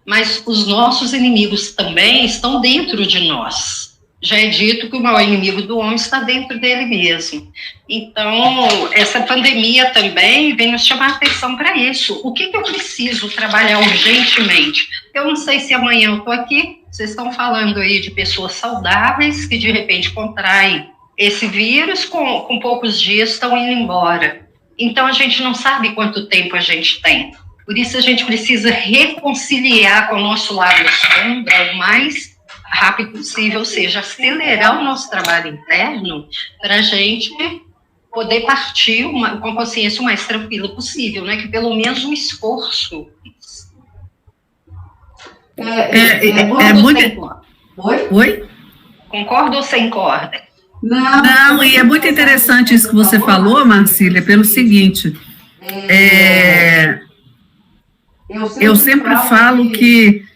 Mas os nossos inimigos também estão dentro de nós. Já é dito que o maior inimigo do homem está dentro dele mesmo. Então, essa pandemia também vem nos chamar a atenção para isso. O que eu preciso trabalhar urgentemente? Eu não sei se amanhã eu estou aqui, vocês estão falando aí de pessoas saudáveis que de repente contraem esse vírus, com poucos dias estão indo embora. Então, a gente não sabe quanto tempo a gente tem. Por isso, a gente precisa reconciliar com o nosso lado sombra o mais rápido possível, ou seja, acelerar o nosso trabalho interno para a gente poder partir com a consciência o mais tranquila possível, né? Que pelo menos um esforço. É muito... Oi? Concorda ou sem corda? Não, e é muito interessante isso que você falou, Marcília, pelo seguinte, eu sempre falo que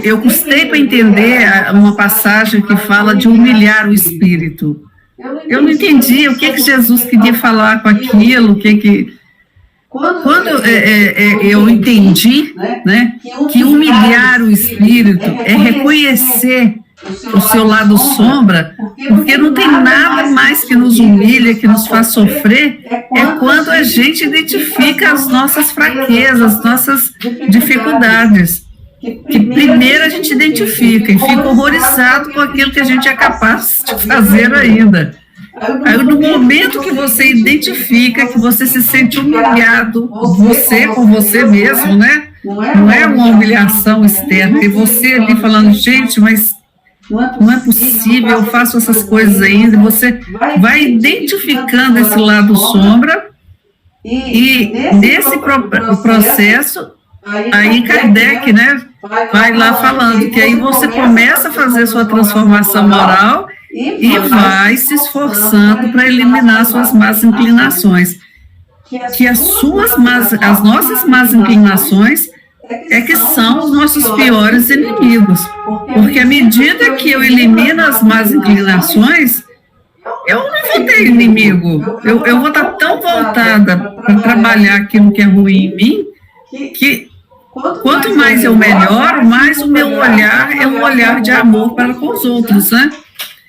eu custei para entender uma passagem que fala de humilhar o espírito. Eu não entendi o que Jesus queria falar com aquilo, Quando eu entendi, né, que humilhar o espírito é reconhecer o seu lado sombra, porque não tem nada mais que nos humilha, que nos faz sofrer, é quando a gente identifica as nossas fraquezas, nossas dificuldades. Que primeiro a gente identifica e fica horrorizado com aquilo que a gente é capaz de fazer ainda. Aí, no momento que você identifica, que você se sente humilhado, você com você mesmo, né? Não é uma humilhação externa, é você ali falando, gente, mas não é possível, eu faço essas coisas ainda. Você vai identificando esse lado sombra e nesse processo, aí Kardec, né, vai lá falando que aí você começa a fazer sua transformação moral e vai se esforçando para eliminar suas más inclinações. Que as nossas más inclinações é que são os nossos piores inimigos. Porque à medida que eu elimino as más inclinações, eu não vou ter inimigo. Eu vou estar tão voltada para trabalhar aquilo que é ruim em mim, que quanto mais eu melhoro, mais o meu olhar é um olhar de amor para com os outros, né?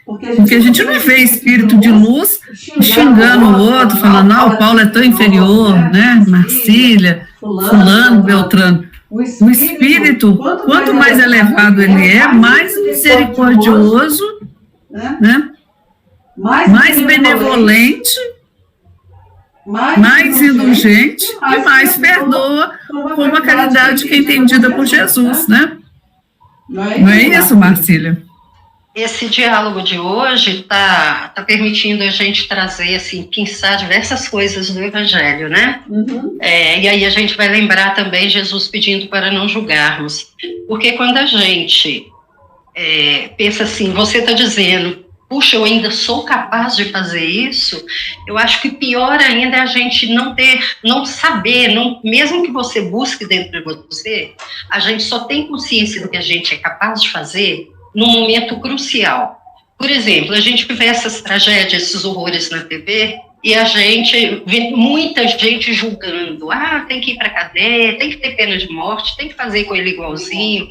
Porque a gente não vê espírito de luz xingando o outro, falando, o Paulo é tão inferior, né? Marcília, fulano, Beltrano. O espírito, quanto mais elevado ele é, mais misericordioso, né? Mais benevolente, mais indulgente e mais perdoa com uma caridade que é entendida por Jesus, né? Não é isso, Marcília? Esse diálogo de hoje está permitindo a gente trazer, assim, pensar diversas coisas do Evangelho, né? E aí a gente vai lembrar também Jesus pedindo para não julgarmos. Porque quando a gente pensa assim, você está dizendo, puxa, eu ainda sou capaz de fazer isso, eu acho que pior ainda é a gente não saber, mesmo que você busque dentro de você, a gente só tem consciência do que a gente é capaz de fazer num momento crucial. Por exemplo, a gente vê essas tragédias, esses horrores na TV, e a gente vê muita gente julgando, tem que ir para a cadeia, tem que ter pena de morte, tem que fazer com ele igualzinho,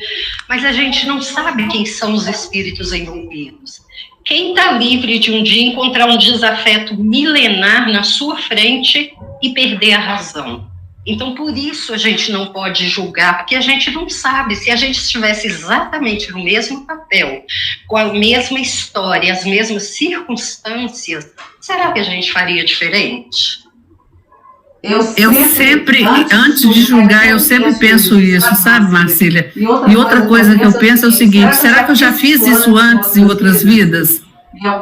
mas a gente não sabe quem são os espíritos envolvidos. Quem está livre de um dia encontrar um desafeto milenar na sua frente e perder a razão? Então, por isso a gente não pode julgar, porque a gente não sabe. Se a gente estivesse exatamente no mesmo papel, com a mesma história, as mesmas circunstâncias, será que a gente faria diferente? Eu sempre, antes de julgar, eu sempre penso isso, sabe, Marcília? E outra coisa que eu penso é o seguinte, será que eu já fiz isso antes em outras vidas?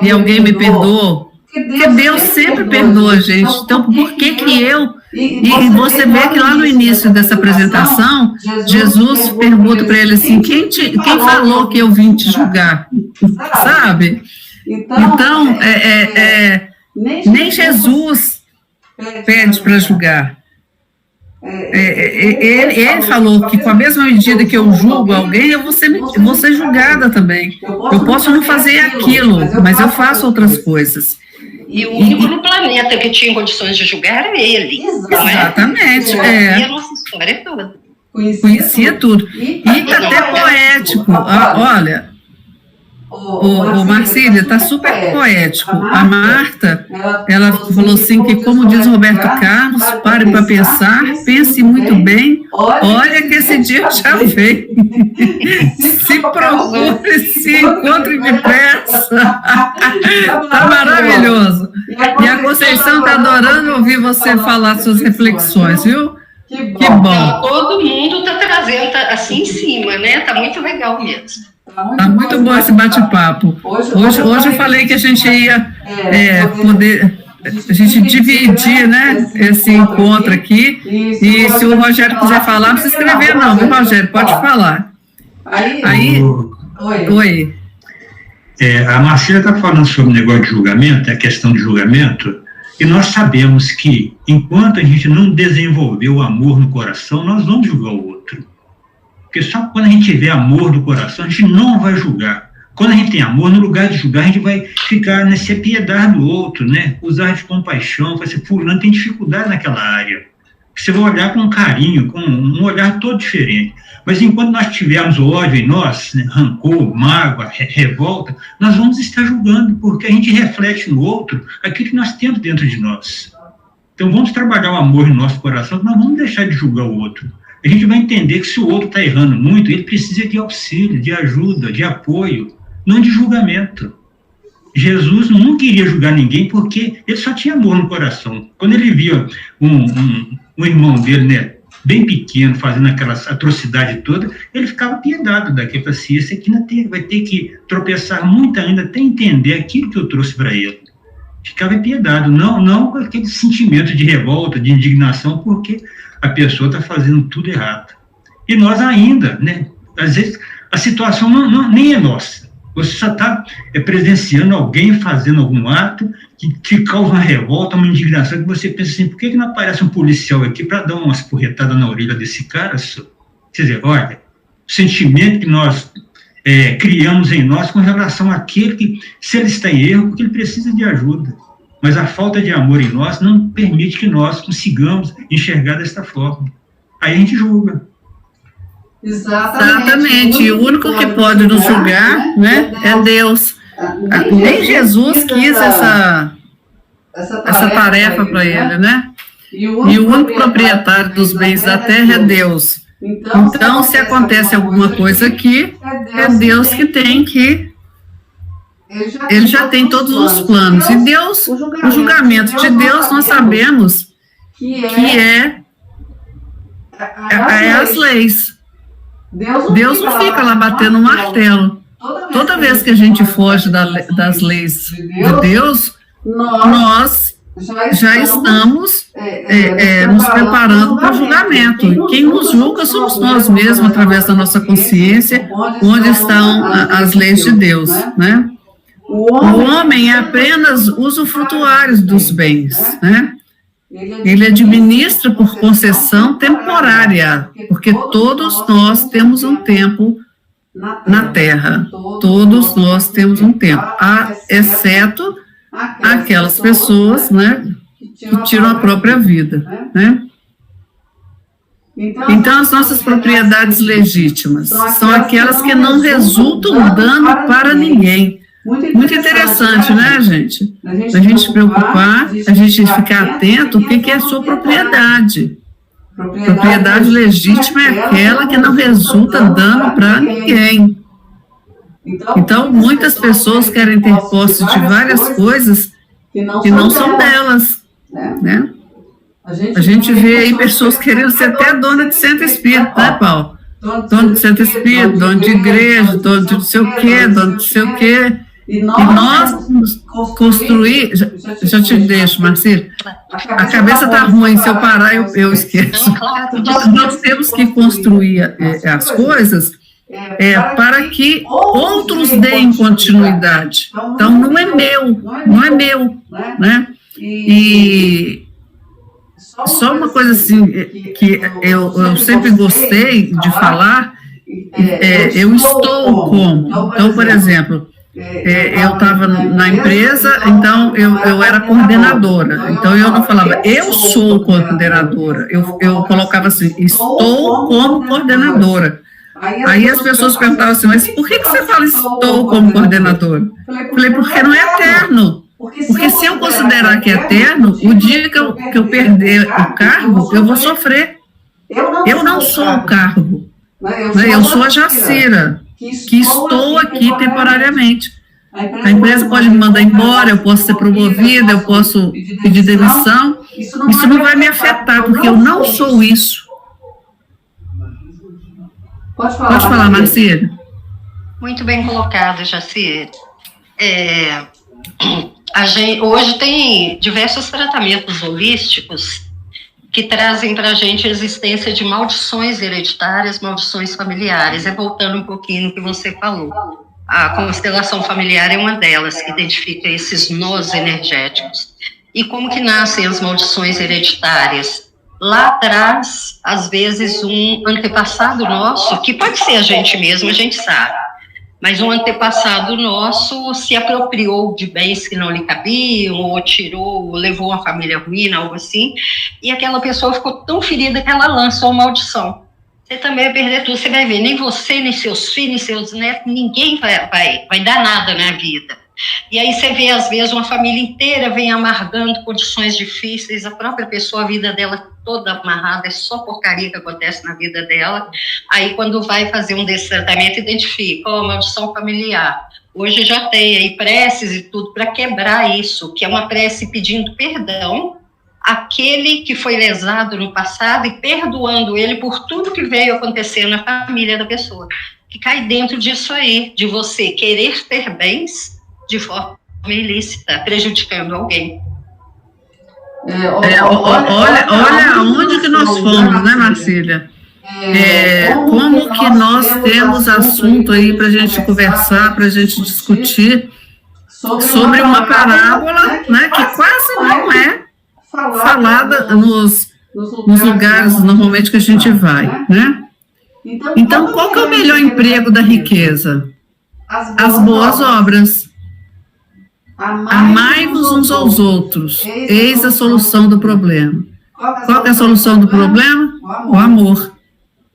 E alguém me perdoou? Porque Deus sempre perdoa a gente. Então, por que eu... E você vê que lá no início dessa apresentação, Jesus pergunta para ele assim, quem falou que eu vim te julgar? Sabe? Então, nem Jesus pede para julgar. Ele falou que com a mesma medida que eu julgo alguém, eu vou ser julgada também. Eu posso não fazer aquilo, mas eu faço outras coisas. E o único no planeta que tinha condições de julgar era ele. Exatamente. E a nossa história toda. Conhecia tudo. E até poético. Olha, o Marcília, está super poético. A Marta, ela falou assim que, como diz Roberto Carlos, pare para pensar, pense muito bem, olha que esse dia já veio. Se procure, se encontre depressa. Está maravilhoso. E a Conceição está adorando ouvir você falar suas reflexões, viu? Que bom. Todo mundo está trazendo assim em cima, né? Está muito legal mesmo. Tá muito bom esse bate-papo. Hoje eu falei que a gente ia poder a gente dividir, né, esse encontro aqui. E se o Rogério quiser falar, não precisa escrever não, viu, Rogério? Pode falar. Oi. A Marcília está falando sobre o negócio de julgamento, a questão de julgamento, e nós sabemos que, enquanto a gente não desenvolver o amor no coração, nós vamos julgar o outro. Porque só quando a gente tiver amor no coração, a gente não vai julgar. Quando a gente tem amor, no lugar de julgar, a gente vai ficar se apiedar do outro, né? Usar de compaixão, vai ser fulano tem dificuldade naquela área. Você vai olhar com carinho, com um olhar todo diferente. Mas enquanto nós tivermos ódio em nós, né, rancor, mágoa, revolta, nós vamos estar julgando, porque a gente reflete no outro aquilo que nós temos dentro de nós. Então vamos trabalhar o amor no nosso coração, nós vamos deixar de julgar o outro. A gente vai entender que se o outro está errando muito, ele precisa de auxílio, de ajuda, de apoio, não de julgamento. Jesus não queria julgar ninguém porque ele só tinha amor no coração. Quando ele via um irmão dele, né, bem pequeno, fazendo aquela atrocidade toda, ele ficava piedado daquilo. Ele falou assim, esse aqui vai ter que tropeçar muito ainda até entender aquilo que eu trouxe para ele. Ficava piedado, não com aquele sentimento de revolta, de indignação, porque a pessoa está fazendo tudo errado. E nós ainda, né, às vezes, a situação nem é nossa. Você só está presenciando alguém fazendo algum ato que te causa uma revolta, uma indignação, que você pensa assim, por que não aparece um policial aqui para dar umas porretadas na orelha desse cara? Quer dizer, olha, o sentimento que nós criamos em nós com relação àquele que, se ele está em erro, porque ele precisa de ajuda. Mas a falta de amor em nós não permite que nós consigamos enxergar desta forma. Aí a gente julga. Exatamente. O único que pode nos julgar, né, é Deus. Nem Jesus quis essa tarefa para ele, né? E o único proprietário dos bens da terra é Deus. Então, se acontece alguma coisa aqui, é Deus que tem que... Ele já tem todos os planos. E Deus, o julgamento de Deus, nós sabemos que é as leis. Deus não fica lá batendo um martelo. Toda vez que a gente foge das leis de Deus, nós já estamos nos preparando para o julgamento. E quem nos julga somos nós mesmos, através da nossa consciência, onde estão as leis de Deus, né? O homem é apenas usufrutuário dos bens, né? Ele administra por concessão temporária, porque todos nós temos um tempo na Terra. Todos nós temos um tempo, exceto aquelas pessoas, né, que tiram a própria vida, né? Então, as nossas propriedades legítimas são aquelas que não resultam dano para ninguém. Muito interessante, né, gente? A gente se preocupar, a gente ficar atento o que é a sua propriedade. Propriedade legítima é aquela que não resulta dano para ninguém. Então, muitas pessoas querem ter posse de várias coisas que não são delas, né? A gente vê aí pessoas querendo ser até dona de centro espírita, né, Paulo? Dona de centro espírita, dona de igreja, dona de não sei o quê, dona de não sei o quê. E nós construir... Já te deixo, Marcílio. A cabeça está ruim, se eu parar, eu esqueço. Nós temos que construir as coisas para que outros deem continuidade. Então, não é meu, né? E só uma coisa assim, que eu sempre gostei de falar, eu estou como. Então, por exemplo... eu estava na empresa, então eu era coordenadora, então eu não falava, eu sou coordenadora, eu colocava assim, estou como coordenadora. Aí as pessoas perguntavam assim, mas por que você fala estou como coordenadora? Eu falei, porque não é eterno, porque se eu considerar que é eterno, o dia que eu perder o cargo, eu vou sofrer. Eu não sou o cargo, eu sou a Jacira, que estou aqui temporariamente. A empresa pode me mandar embora, eu posso ser promovida, eu posso pedir demissão. Isso não vai me afetar, porque eu não sou isso. Pode falar, Marcílio. Muito bem colocado, Jacir. Hoje tem diversos tratamentos holísticos que trazem para a gente a existência de maldições hereditárias, maldições familiares. Voltando um pouquinho no que você falou. A constelação familiar é uma delas, que identifica esses nós energéticos. E como que nascem as maldições hereditárias? Lá atrás, às vezes, um antepassado nosso, que pode ser a gente mesmo, a gente sabe, mas um antepassado nosso se apropriou de bens que não lhe cabiam, ou tirou, ou levou uma família ruim, algo assim, e aquela pessoa ficou tão ferida que ela lançou uma maldição. Você também vai perder tudo, você vai ver, nem você, nem seus filhos, nem seus netos, ninguém vai dar nada na vida. E aí você vê, às vezes, uma família inteira vem amargando condições difíceis, a própria pessoa, a vida dela toda amarrada, é só porcaria que acontece na vida dela. Aí, quando vai fazer um desse tratamento, identifica, maldição familiar. Hoje já tem aí preces e tudo para quebrar isso, que é uma prece pedindo perdão àquele que foi lesado no passado e perdoando ele por tudo que veio acontecer na família da pessoa. Que cai dentro disso aí, de você querer ter bens de forma ilícita, prejudicando alguém. Olha aonde que nós fomos, né, Marcília? Como que nós temos assunto aí para a gente conversar, para a gente discutir sobre uma parábola, né, que quase não é falada nos lugares normalmente que a gente vai, né? Então, qual que é o melhor emprego da riqueza? As boas obras. Amai-vos uns aos outros, eis a solução do problema. Qual é a solução do problema? O amor.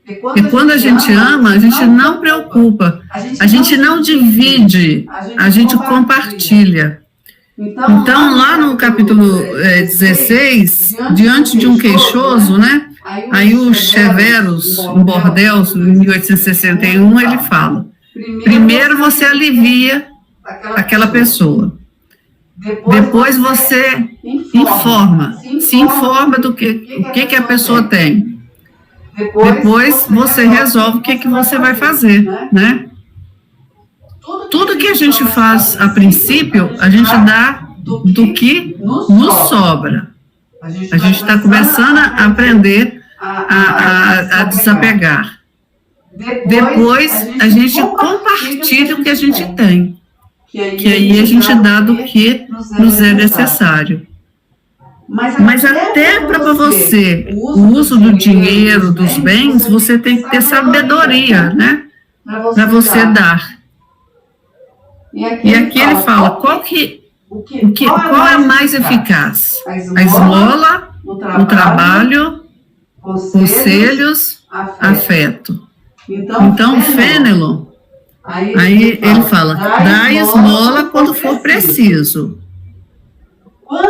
E quando a gente ama, a gente não preocupa, a gente não divide, a gente compartilha. Então, lá no capítulo 16, diante de um queixoso, né? Aí o Cheverus, em Bordeaux, em 1861, ele fala, primeiro você alivia aquela pessoa. Depois você se informa do que a pessoa tem. Depois você resolve o que você vai fazer, né? tudo que a gente faz a princípio, a gente dá do que nos sobra. A gente está começando a aprender a desapegar. Depois, a gente compartilha o que a gente tem, que aí a gente dá do que nos é necessário. Mas até para você, o uso do dinheiro, dos bens, você tem que ter sabedoria, né? Para você dar. E aqui ele fala, qual é mais eficaz? A esmola, o trabalho, conselhos, afeto. Então, o Fênelon, aí ele fala, dá esmola quando for preciso.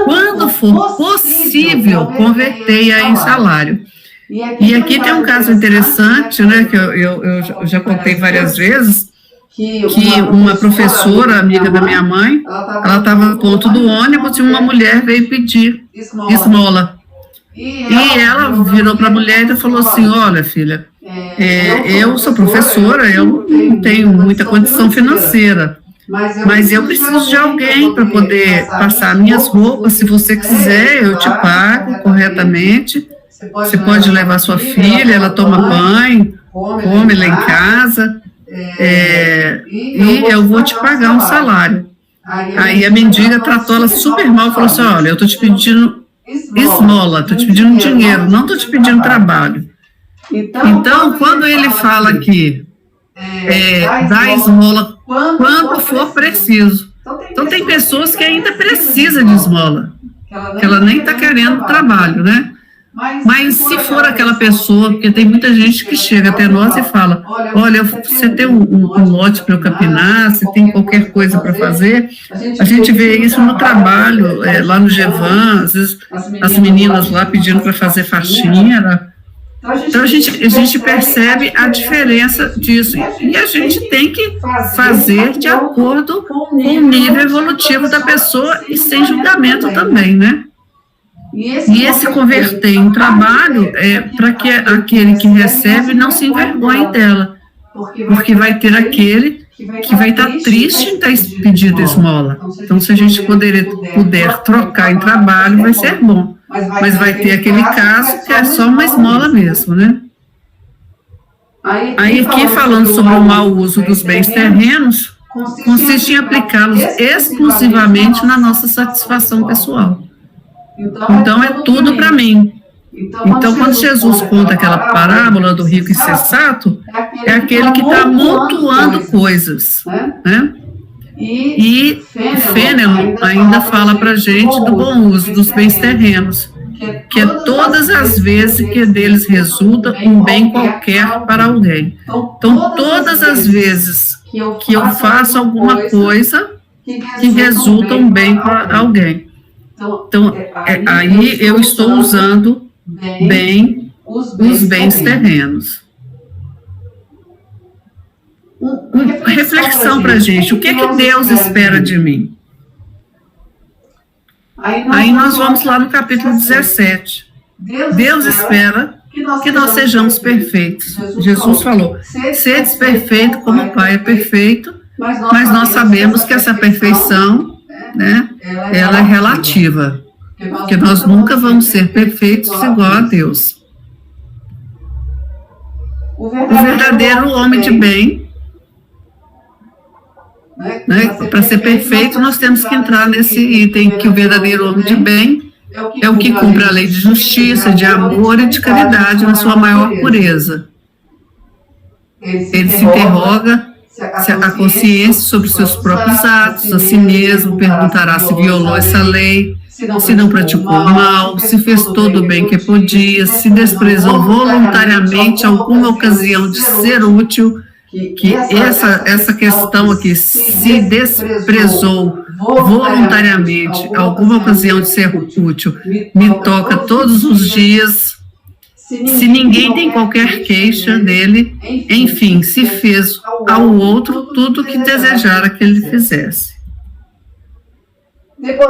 Quando for possível, convertei-a em salário. E aqui tem um caso interessante, né, que eu já contei várias vezes, que uma professora, amiga da minha mãe, ela estava no ponto do ônibus e uma mulher veio pedir esmola. E ela virou para a mulher e falou assim, olha, filha, eu sou professora, eu não tenho muita condição financeira, mas eu preciso de alguém para poder passar minhas roupas. Se você quiser, eu te pago corretamente. Você pode levar sua filha, ela toma banho, come lá em casa, e eu vou te pagar um salário. Aí a mendiga tratou ela super mal, falou assim, olha, eu estou te pedindo esmola, estou te pedindo dinheiro, não estou te pedindo trabalho. Então, quando ele fala aqui, dá esmola quando for preciso. Então, tem pessoas que ainda precisam de esmola, que ela nem está querendo trabalho, né? Mas se for aquela pessoa, porque tem muita gente que chega até nós e fala, olha, você tem um lote para eu capinar, você tem qualquer coisa para fazer, a gente vê isso no trabalho, lá no Gevan, às vezes as meninas lá pedindo para fazer faxina. Então, a gente percebe a diferença disso. E a gente tem que fazer de acordo com o nível evolutivo da pessoa e sem julgamento também, né? E esse converter em trabalho é para que aquele que recebe não se envergonhe dela, porque vai ter aquele que vai estar triste em ter pedido esmola. Então, se a gente puder trocar em trabalho, vai ser bom. Mas vai ter aquele caso que é só uma esmola mesmo, né? Aí aqui, falando sobre o mau uso dos bens terrenos, consiste em aplicá-los exclusivamente na nossa satisfação pessoal. Então, é tudo para mim. Então, quando Jesus conta aquela parábola do rico insensato, é aquele que está amontoando coisas, né? E Fênelon ainda fala para a gente do bom uso dos bens terrenos, que é todas as vezes que deles resulta um bem qualquer para alguém. Então, todas as vezes que eu faço alguma coisa que resulta um bem para alguém. Então, aí eu estou usando bem os bens terrenos. Uma reflexão para a gente, o que Deus espera de mim? Aí nós vamos lá no capítulo 17. Deus espera que nós sejamos perfeitos. Jesus falou, sedes perfeito como o Pai é perfeito, mas nós sabemos que essa perfeição, né, ela é relativa, porque nós nunca vamos ser perfeitos igual a Deus. O verdadeiro homem de bem, né, para ser perfeito, nós temos que entrar nesse item, que o verdadeiro homem de bem é o que cumpre a lei de justiça, de amor e de caridade na sua maior pureza. Ele se interroga a consciência sobre os seus próprios atos, a si mesmo, perguntará se violou essa lei, se não praticou mal, se fez todo o bem que podia, se desprezou voluntariamente alguma ocasião de ser útil, que essa questão aqui, se desprezou voluntariamente alguma ocasião de ser útil, me toca todos os dias. Se ninguém tem qualquer queixa dele, enfim, se fez ao outro tudo o que desejara que ele fizesse.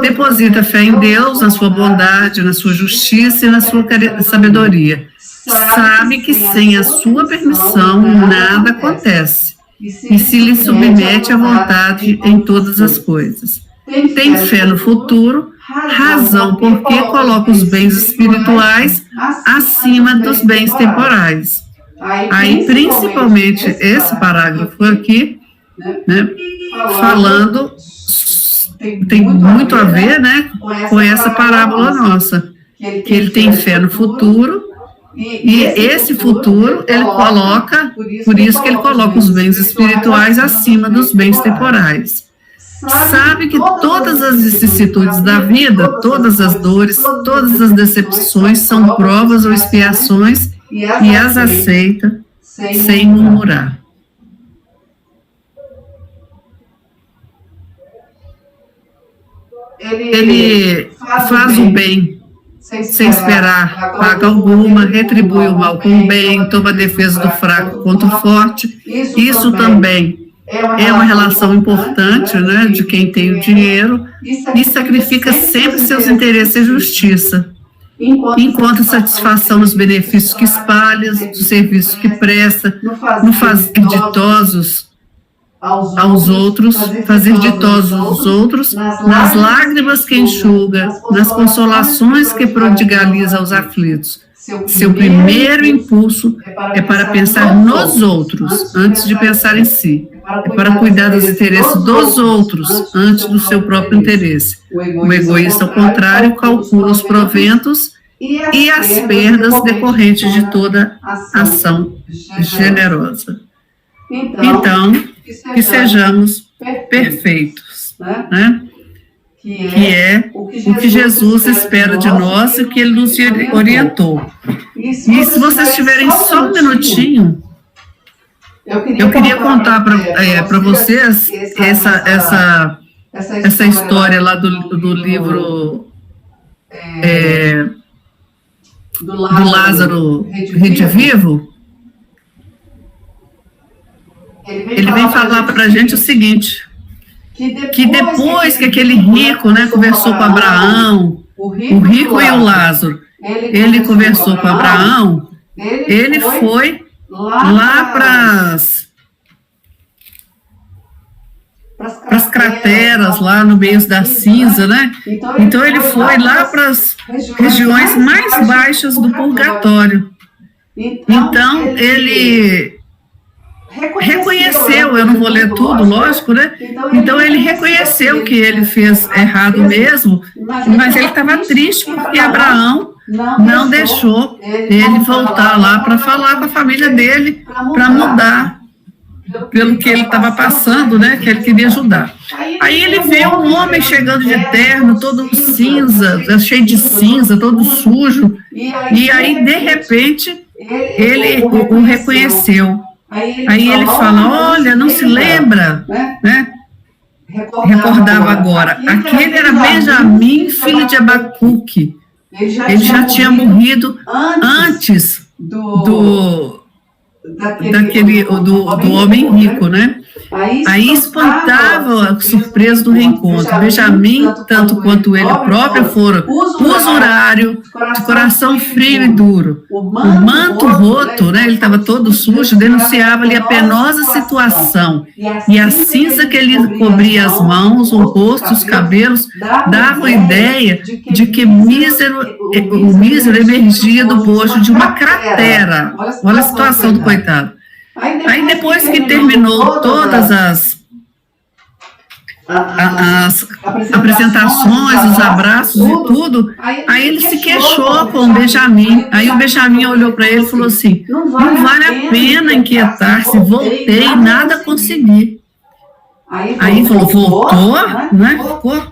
Deposita fé em Deus, na sua bondade, na sua justiça e na sua sabedoria. Sabe que sem a sua permissão nada acontece e se lhe submete à vontade em todas as coisas. Tem fé no futuro, razão porque coloca os bens espirituais acima dos bens temporais. Aí, principalmente, esse parágrafo aqui, né, falando, tem muito a ver, né, com essa parábola nossa, que ele tem fé no futuro, e esse futuro ele coloca, por isso que ele coloca os bens espirituais acima dos bens temporais. Sabe que todas as vicissitudes da vida, todas as dores, todas as decepções são provas ou expiações e as aceita sem murmurar. Ele faz o bem sem esperar paga alguma, retribui o mal com o bem, toma a defesa do fraco contra o forte. Isso também é uma relação importante, né, de quem tem o dinheiro e sacrifica sempre seus interesses e justiça. Encontra satisfação nos benefícios que espalha, dos serviços que presta, no fazer ditosos aos outros, fazer ditosos os outros, nas lágrimas que enxuga, nas consolações que prodigaliza aos aflitos. Seu primeiro impulso é para pensar nos outros, antes de pensar em si. É para cuidar dos interesses dos outros, antes do seu próprio interesse. O egoísta, ao contrário, calcula os proventos e as perdas decorrentes de toda ação generosa. Então, que sejamos perfeitos, né? Que é o que Jesus espera de nós e o que Ele nos orientou. E se vocês tiverem só um minutinho, eu queria contar para vocês essa história lá do livro do Lázaro Redivivo. Ele vem falar para a gente o seguinte, que depois que aquele rico, né, conversou com Abraão, o rico e o Lázaro, ele conversou com Abraão, ele foi lá para as crateras, lá no meio da cinza, né? Então ele foi lá para as regiões mais baixas do purgatório. Então ele reconheceu, eu não vou ler tudo, lógico, né? Então ele reconheceu que ele fez errado mesmo, mas ele estava triste porque Abraão não deixou ele voltar lá para falar com a família dele, para mudar pelo que ele estava passando, né? Que ele queria ajudar. Aí ele vê um homem chegando de terno, todo cinza, cheio de cinza, todo sujo, e aí de repente ele o reconheceu. Aí ele fala, olha, não se lembra, né? Recordava agora. Aquele era Benjamim, filho de Abacuque. Ele já tinha morrido antes do homem rico, né? Aí espantava a surpresa do reencontro. Benjamim, tanto quanto ele próprio, foram usurário, de coração frio e duro. O manto roto, né, ele estava todo sujo, denunciava-lhe a penosa situação. E a cinza que lhe cobria as mãos, o rosto, os cabelos, davam a ideia de que o mísero emergia do bojo de uma cratera. Olha a situação do coitado. Aí depois que terminou todas as apresentações, os abraços e tudo, aí ele se queixou com o Benjamim. Aí o Benjamim olhou para ele e falou assim, não vale a pena inquietar-se, voltei e nada consegui. Aí ele falou, voltou? Né? Ficou,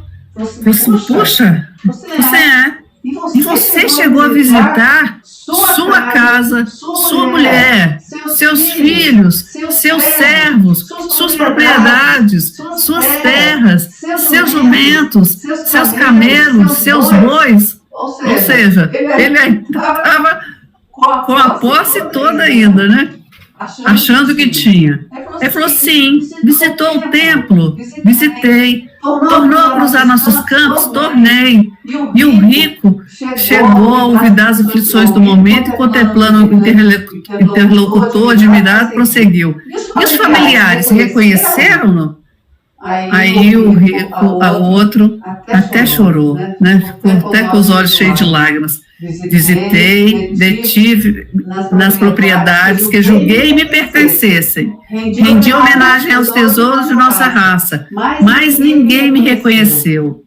assim, puxa, você é. E você chegou a visitar sua casa, sua mulher, seus filhos, seus servos, suas propriedades, suas terras, seus jumentos, seus camelos, seus bois. Ou seja, ele ainda estava com a posse toda ainda, né? Achando que tinha. Ele falou, sim, visitou o templo? Visitei. Tornou a cruzar nossos campos? Tornei. E o rico chegou a ouvir das aflições do momento e, contemplando o interlocutor admirado, prosseguiu. E os familiares reconheceram-no? Aí o rico, a outro, até chorou, né? Ficou até com os olhos cheios de lágrimas. Visitei, detive nas propriedades que julguei me pertencessem. Rendi homenagem aos tesouros de nossa raça, mas ninguém me reconheceu.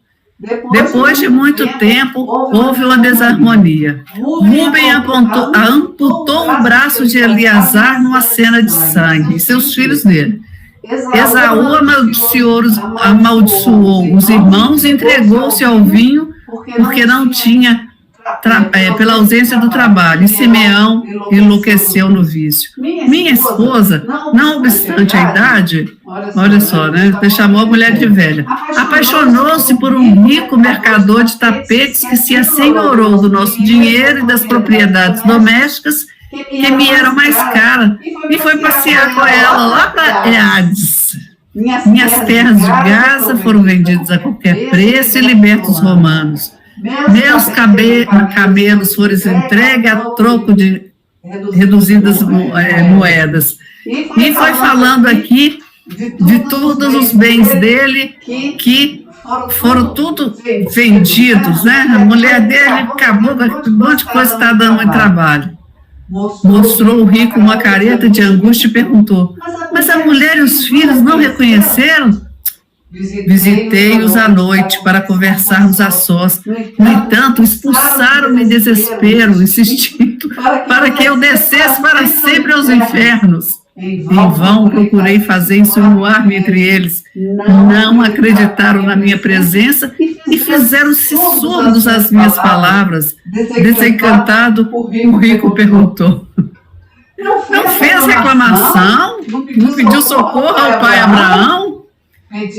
Depois de muito tempo, houve uma desarmonia. Rúben amputou o braço de Eleazar numa cena de sangue, e seus filhos dele. Esaú amaldiçoou os irmãos e entregou-se ao vinho, porque não tinha, pela ausência do trabalho. E Simeão enlouqueceu no vício. Minha esposa, não obstante a idade, olha só, né? Chamou a mulher de velha. Apaixonou-se por um rico mercador de tapetes que se assenhorou do nosso dinheiro e das propriedades domésticas que me eram mais caras, e foi passear com ela lá para Eades. Minhas terras de Gaza foram vendidas a qualquer preço e libertos os romanos. Meus camelos foram entregues a troco de reduzidas moedas. E foi falando aqui de todos os bens dele que foram tudo vendidos, né? A mulher dele acabou com um monte de coisa que está dando muito trabalho. Mostrou o rico uma careta de angústia e perguntou, mas a mulher e os filhos não reconheceram? Visitei-os à noite para conversarmos a sós. No entanto, expulsaram-me em desespero, insistindo para que eu descesse para sempre aos infernos. Em vão procurei fazer insinuar-me entre eles. Não acreditaram na minha presença e fizeram-se surdos às minhas palavras. Desencantado, o rico perguntou, não fez reclamação? Não pediu socorro ao pai Abraão?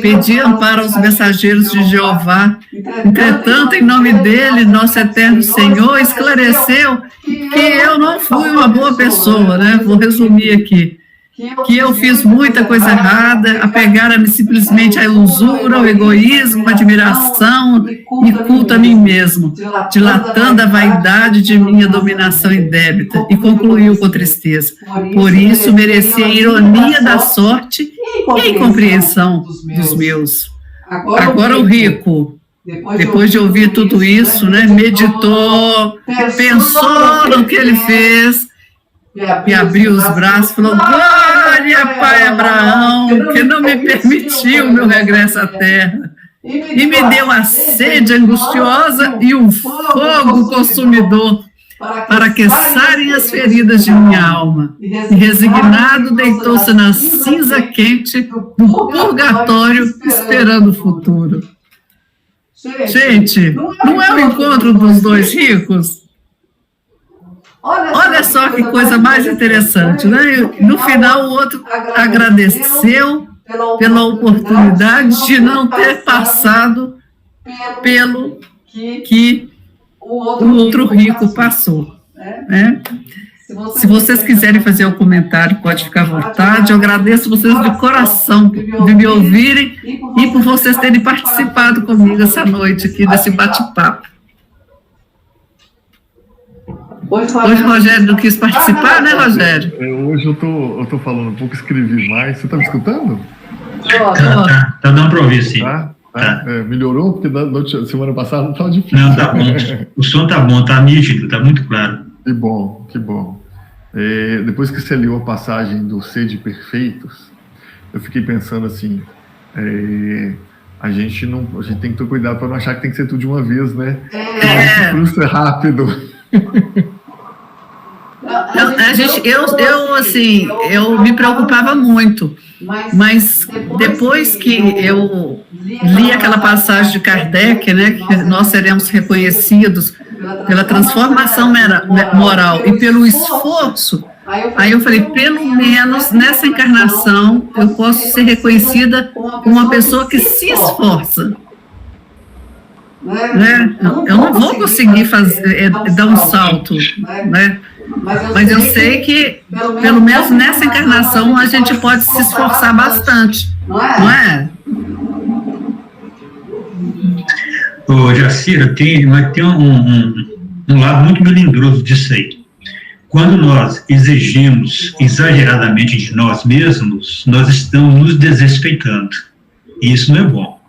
Pediam para os mensageiros de Jeová. Entretanto, em nome dele, nosso eterno Senhor esclareceu que eu não fui uma boa pessoa, né? Vou resumir aqui. Que eu fiz muita coisa errada, apegaram-me simplesmente à usura, ao egoísmo, à admiração e culto a mim mesmo, dilatando a vaidade de minha dominação indébita, e concluiu com tristeza. Por isso mereci a ironia da sorte e a incompreensão dos meus. Agora o rico, depois de ouvir tudo isso, né, meditou, pensou no que ele fez, e abriu os braços e falou, glória, pai Abraão, que não me permitiu o meu regresso à terra, e me deu a sede angustiosa e um fogo consumidor para aquecerem as feridas de minha alma. E resignado, deitou-se na cinza quente do purgatório, esperando o futuro. Gente, não é o encontro dos dois ricos? Olha só que coisa mais interessante, né? No final, o outro agradeceu pela oportunidade de não ter passado pelo que o outro rico passou, né? Se vocês quiserem fazer o comentário, pode ficar à vontade. Eu agradeço vocês de coração de me ouvirem e por vocês terem participado comigo essa noite aqui desse bate-papo. Hoje o Rogério não quis participar, né, Rogério? Hoje eu tô falando um pouco, escrevi mais. Você está me escutando? Tá dando para ouvir, sim. Tá. Melhorou? Porque na semana passada não estava difícil. Não, tá bom. O som tá bom, tá nítido, tá muito claro. Que bom. Depois que você leu a passagem do Sede Perfeitos, eu fiquei pensando assim, a gente tem que ter cuidado para não achar que tem que ser tudo de uma vez, né? Isso é rápido. Eu me preocupava muito, mas depois que eu li aquela passagem de Kardec, né, que nós seremos reconhecidos pela transformação moral e pelo esforço, aí eu falei, pelo menos nessa encarnação eu posso ser reconhecida como uma pessoa que se esforça. Né? Eu não vou conseguir dar um salto, né? Mas eu sei que, pelo menos nessa encarnação, a gente pode se esforçar bastante, não é? Ô, Jacira, mas tem um lado muito melindroso disso aí. Quando nós exigimos exageradamente de nós mesmos, nós estamos nos desrespeitando. E isso não é bom.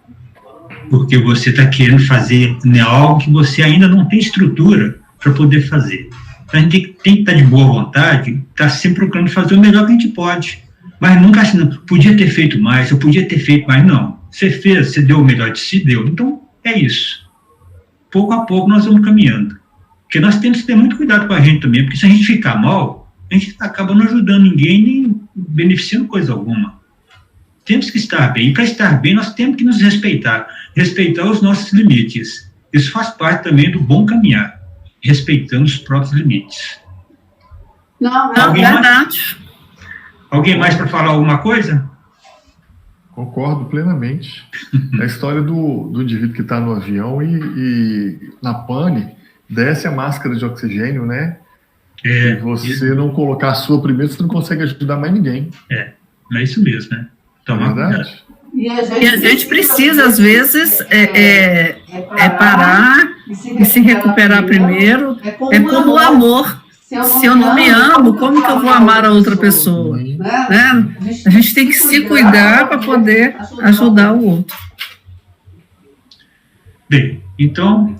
Porque você está querendo fazer, né, algo que você ainda não tem estrutura para poder fazer. Então, a gente tem que estar de boa vontade, estar sempre procurando fazer o melhor que a gente pode. Mas nunca assim, não, podia ter feito mais, eu podia ter feito mais. Não. Você fez, você deu o melhor de si, deu. Então, é isso. Pouco a pouco nós vamos caminhando. Porque nós temos que ter muito cuidado com a gente também, porque se a gente ficar mal, a gente acaba não ajudando ninguém, nem beneficiando coisa alguma. Temos que estar bem. E para estar bem, nós temos que nos respeitar. Respeitar os nossos limites. Isso faz parte também do bom caminhar. Respeitando os próprios limites. Não, é verdade. Alguém mais para falar alguma coisa? Concordo plenamente. A história do indivíduo que está no avião e na pane, desce a máscara de oxigênio, né? E você não colocar a sua primeiro, você não consegue ajudar mais ninguém. É isso mesmo, né? Tomar cuidado. E a gente precisa, às vezes, parar e se recuperar primeiro. É como o amor. Se eu não me amo, como que eu vou amar a outra pessoa? Né? A gente tem que se cuidar para poder ajudar o outro. Bem, então,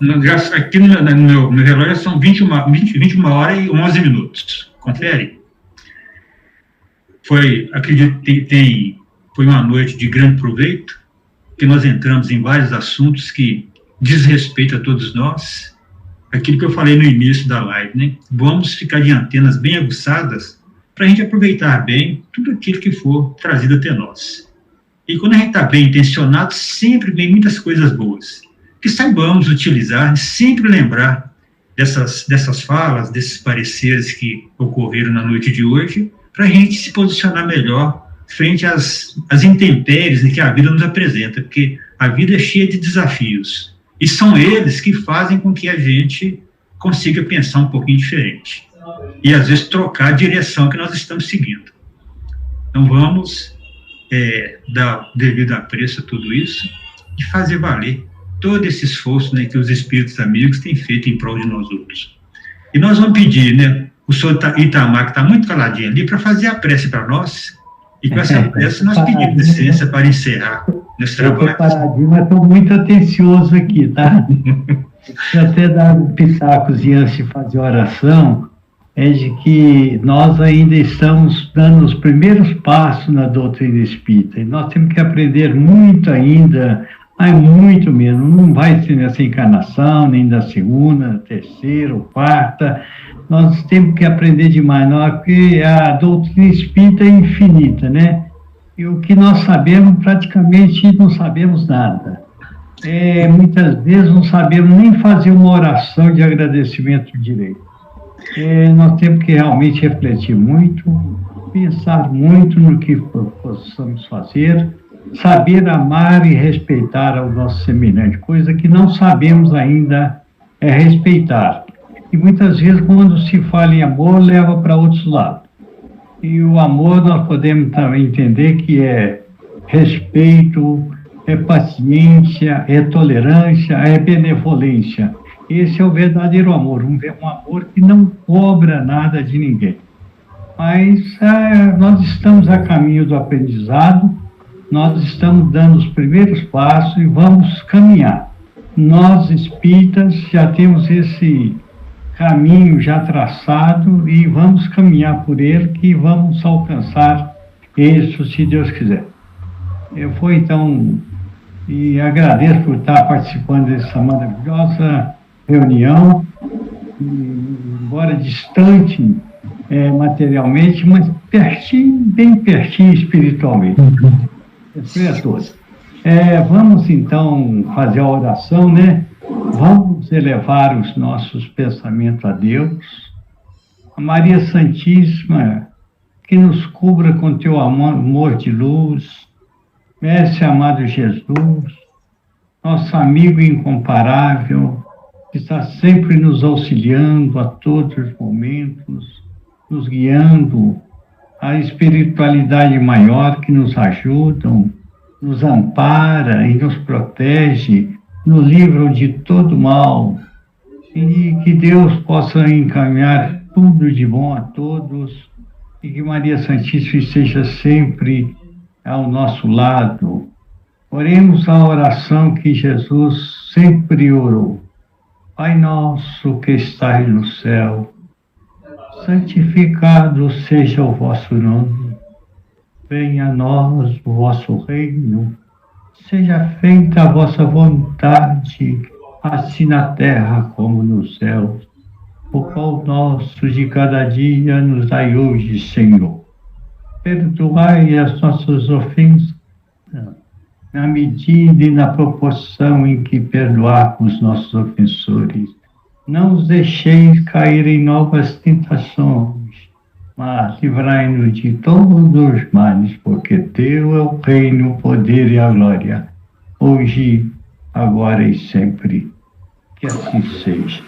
aqui no meu relógio são 21 horas e 11 minutos. Confere? Acredito que foi uma noite de grande proveito, que nós entramos em vários assuntos que diz respeito a todos nós. Aquilo que eu falei no início da live, né? Vamos ficar de antenas bem aguçadas para a gente aproveitar bem tudo aquilo que for trazido até nós. E quando a gente está bem intencionado, sempre vem muitas coisas boas. Que saibamos utilizar, sempre lembrar dessas falas, desses pareceres que ocorreram na noite de hoje, para a gente se posicionar melhor frente às intempéries que a vida nos apresenta, porque a vida é cheia de desafios. E são eles que fazem com que a gente consiga pensar um pouquinho diferente. E, às vezes, trocar a direção que nós estamos seguindo. Então, vamos dar devido apreço a tudo isso e fazer valer todo esse esforço, né, que os espíritos amigos têm feito em prol de nós outros. E nós vamos pedir, né, o senhor Itamar, que está muito caladinho ali, para fazer a prece para nós. E com essa prece nós pedimos licença para encerrar nesse trabalho. Eu estou paradinho, mas estou muito atencioso aqui, tá? Eu até dar um pitacozinho antes de fazer a oração, é de que nós ainda estamos dando os primeiros passos na doutrina espírita. E nós temos que aprender muito ainda, mas muito mesmo. Não vai ser nessa encarnação, nem da segunda, terceira ou quarta. Nós temos que aprender demais, porque a doutrina espírita é infinita, né? E o que nós sabemos, praticamente não sabemos nada. Muitas vezes não sabemos nem fazer uma oração de agradecimento direito. Nós temos que realmente refletir muito, pensar muito no que possamos fazer, saber amar e respeitar ao nosso semelhante, coisa que não sabemos ainda respeitar. E muitas vezes, quando se fala em amor, leva para outros lados. E o amor, nós podemos também entender que é respeito, é paciência, é tolerância, é benevolência. Esse é o verdadeiro amor, um amor que não cobra nada de ninguém. Mas nós estamos a caminho do aprendizado, nós estamos dando os primeiros passos e vamos caminhar. Nós, espíritas, já temos esse caminho já traçado e vamos caminhar por ele, que vamos alcançar isso, se Deus quiser. Eu vou, então, e agradeço por estar participando dessa maravilhosa reunião, embora distante materialmente, mas pertinho, bem pertinho espiritualmente. A todos. Vamos, então, fazer a oração, né? Vamos elevar os nossos pensamentos a Deus, a Maria Santíssima, que nos cubra com teu amor de luz, Mestre amado Jesus, nosso amigo incomparável, está sempre nos auxiliando a todos os momentos, nos guiando, a espiritualidade maior que nos ajudam, nos ampara e nos protege, nos livram de todo mal, e que Deus possa encaminhar tudo de bom a todos, e que Maria Santíssima esteja sempre ao nosso lado. Oremos a oração que Jesus sempre orou. Pai nosso que estais no céu, santificado seja o vosso nome. Venha a nós o vosso reino. Seja feita a vossa vontade, assim na terra como no céu. O pão nosso de cada dia nos dai hoje, Senhor. Perdoai as nossas ofensas, na medida e na proporção em que perdoarmos nossos ofensores. Não os deixeis cair em novas tentações, mas livrai-nos de todos os males, porque teu é o reino, o poder e a glória, hoje, agora e sempre. Que assim seja.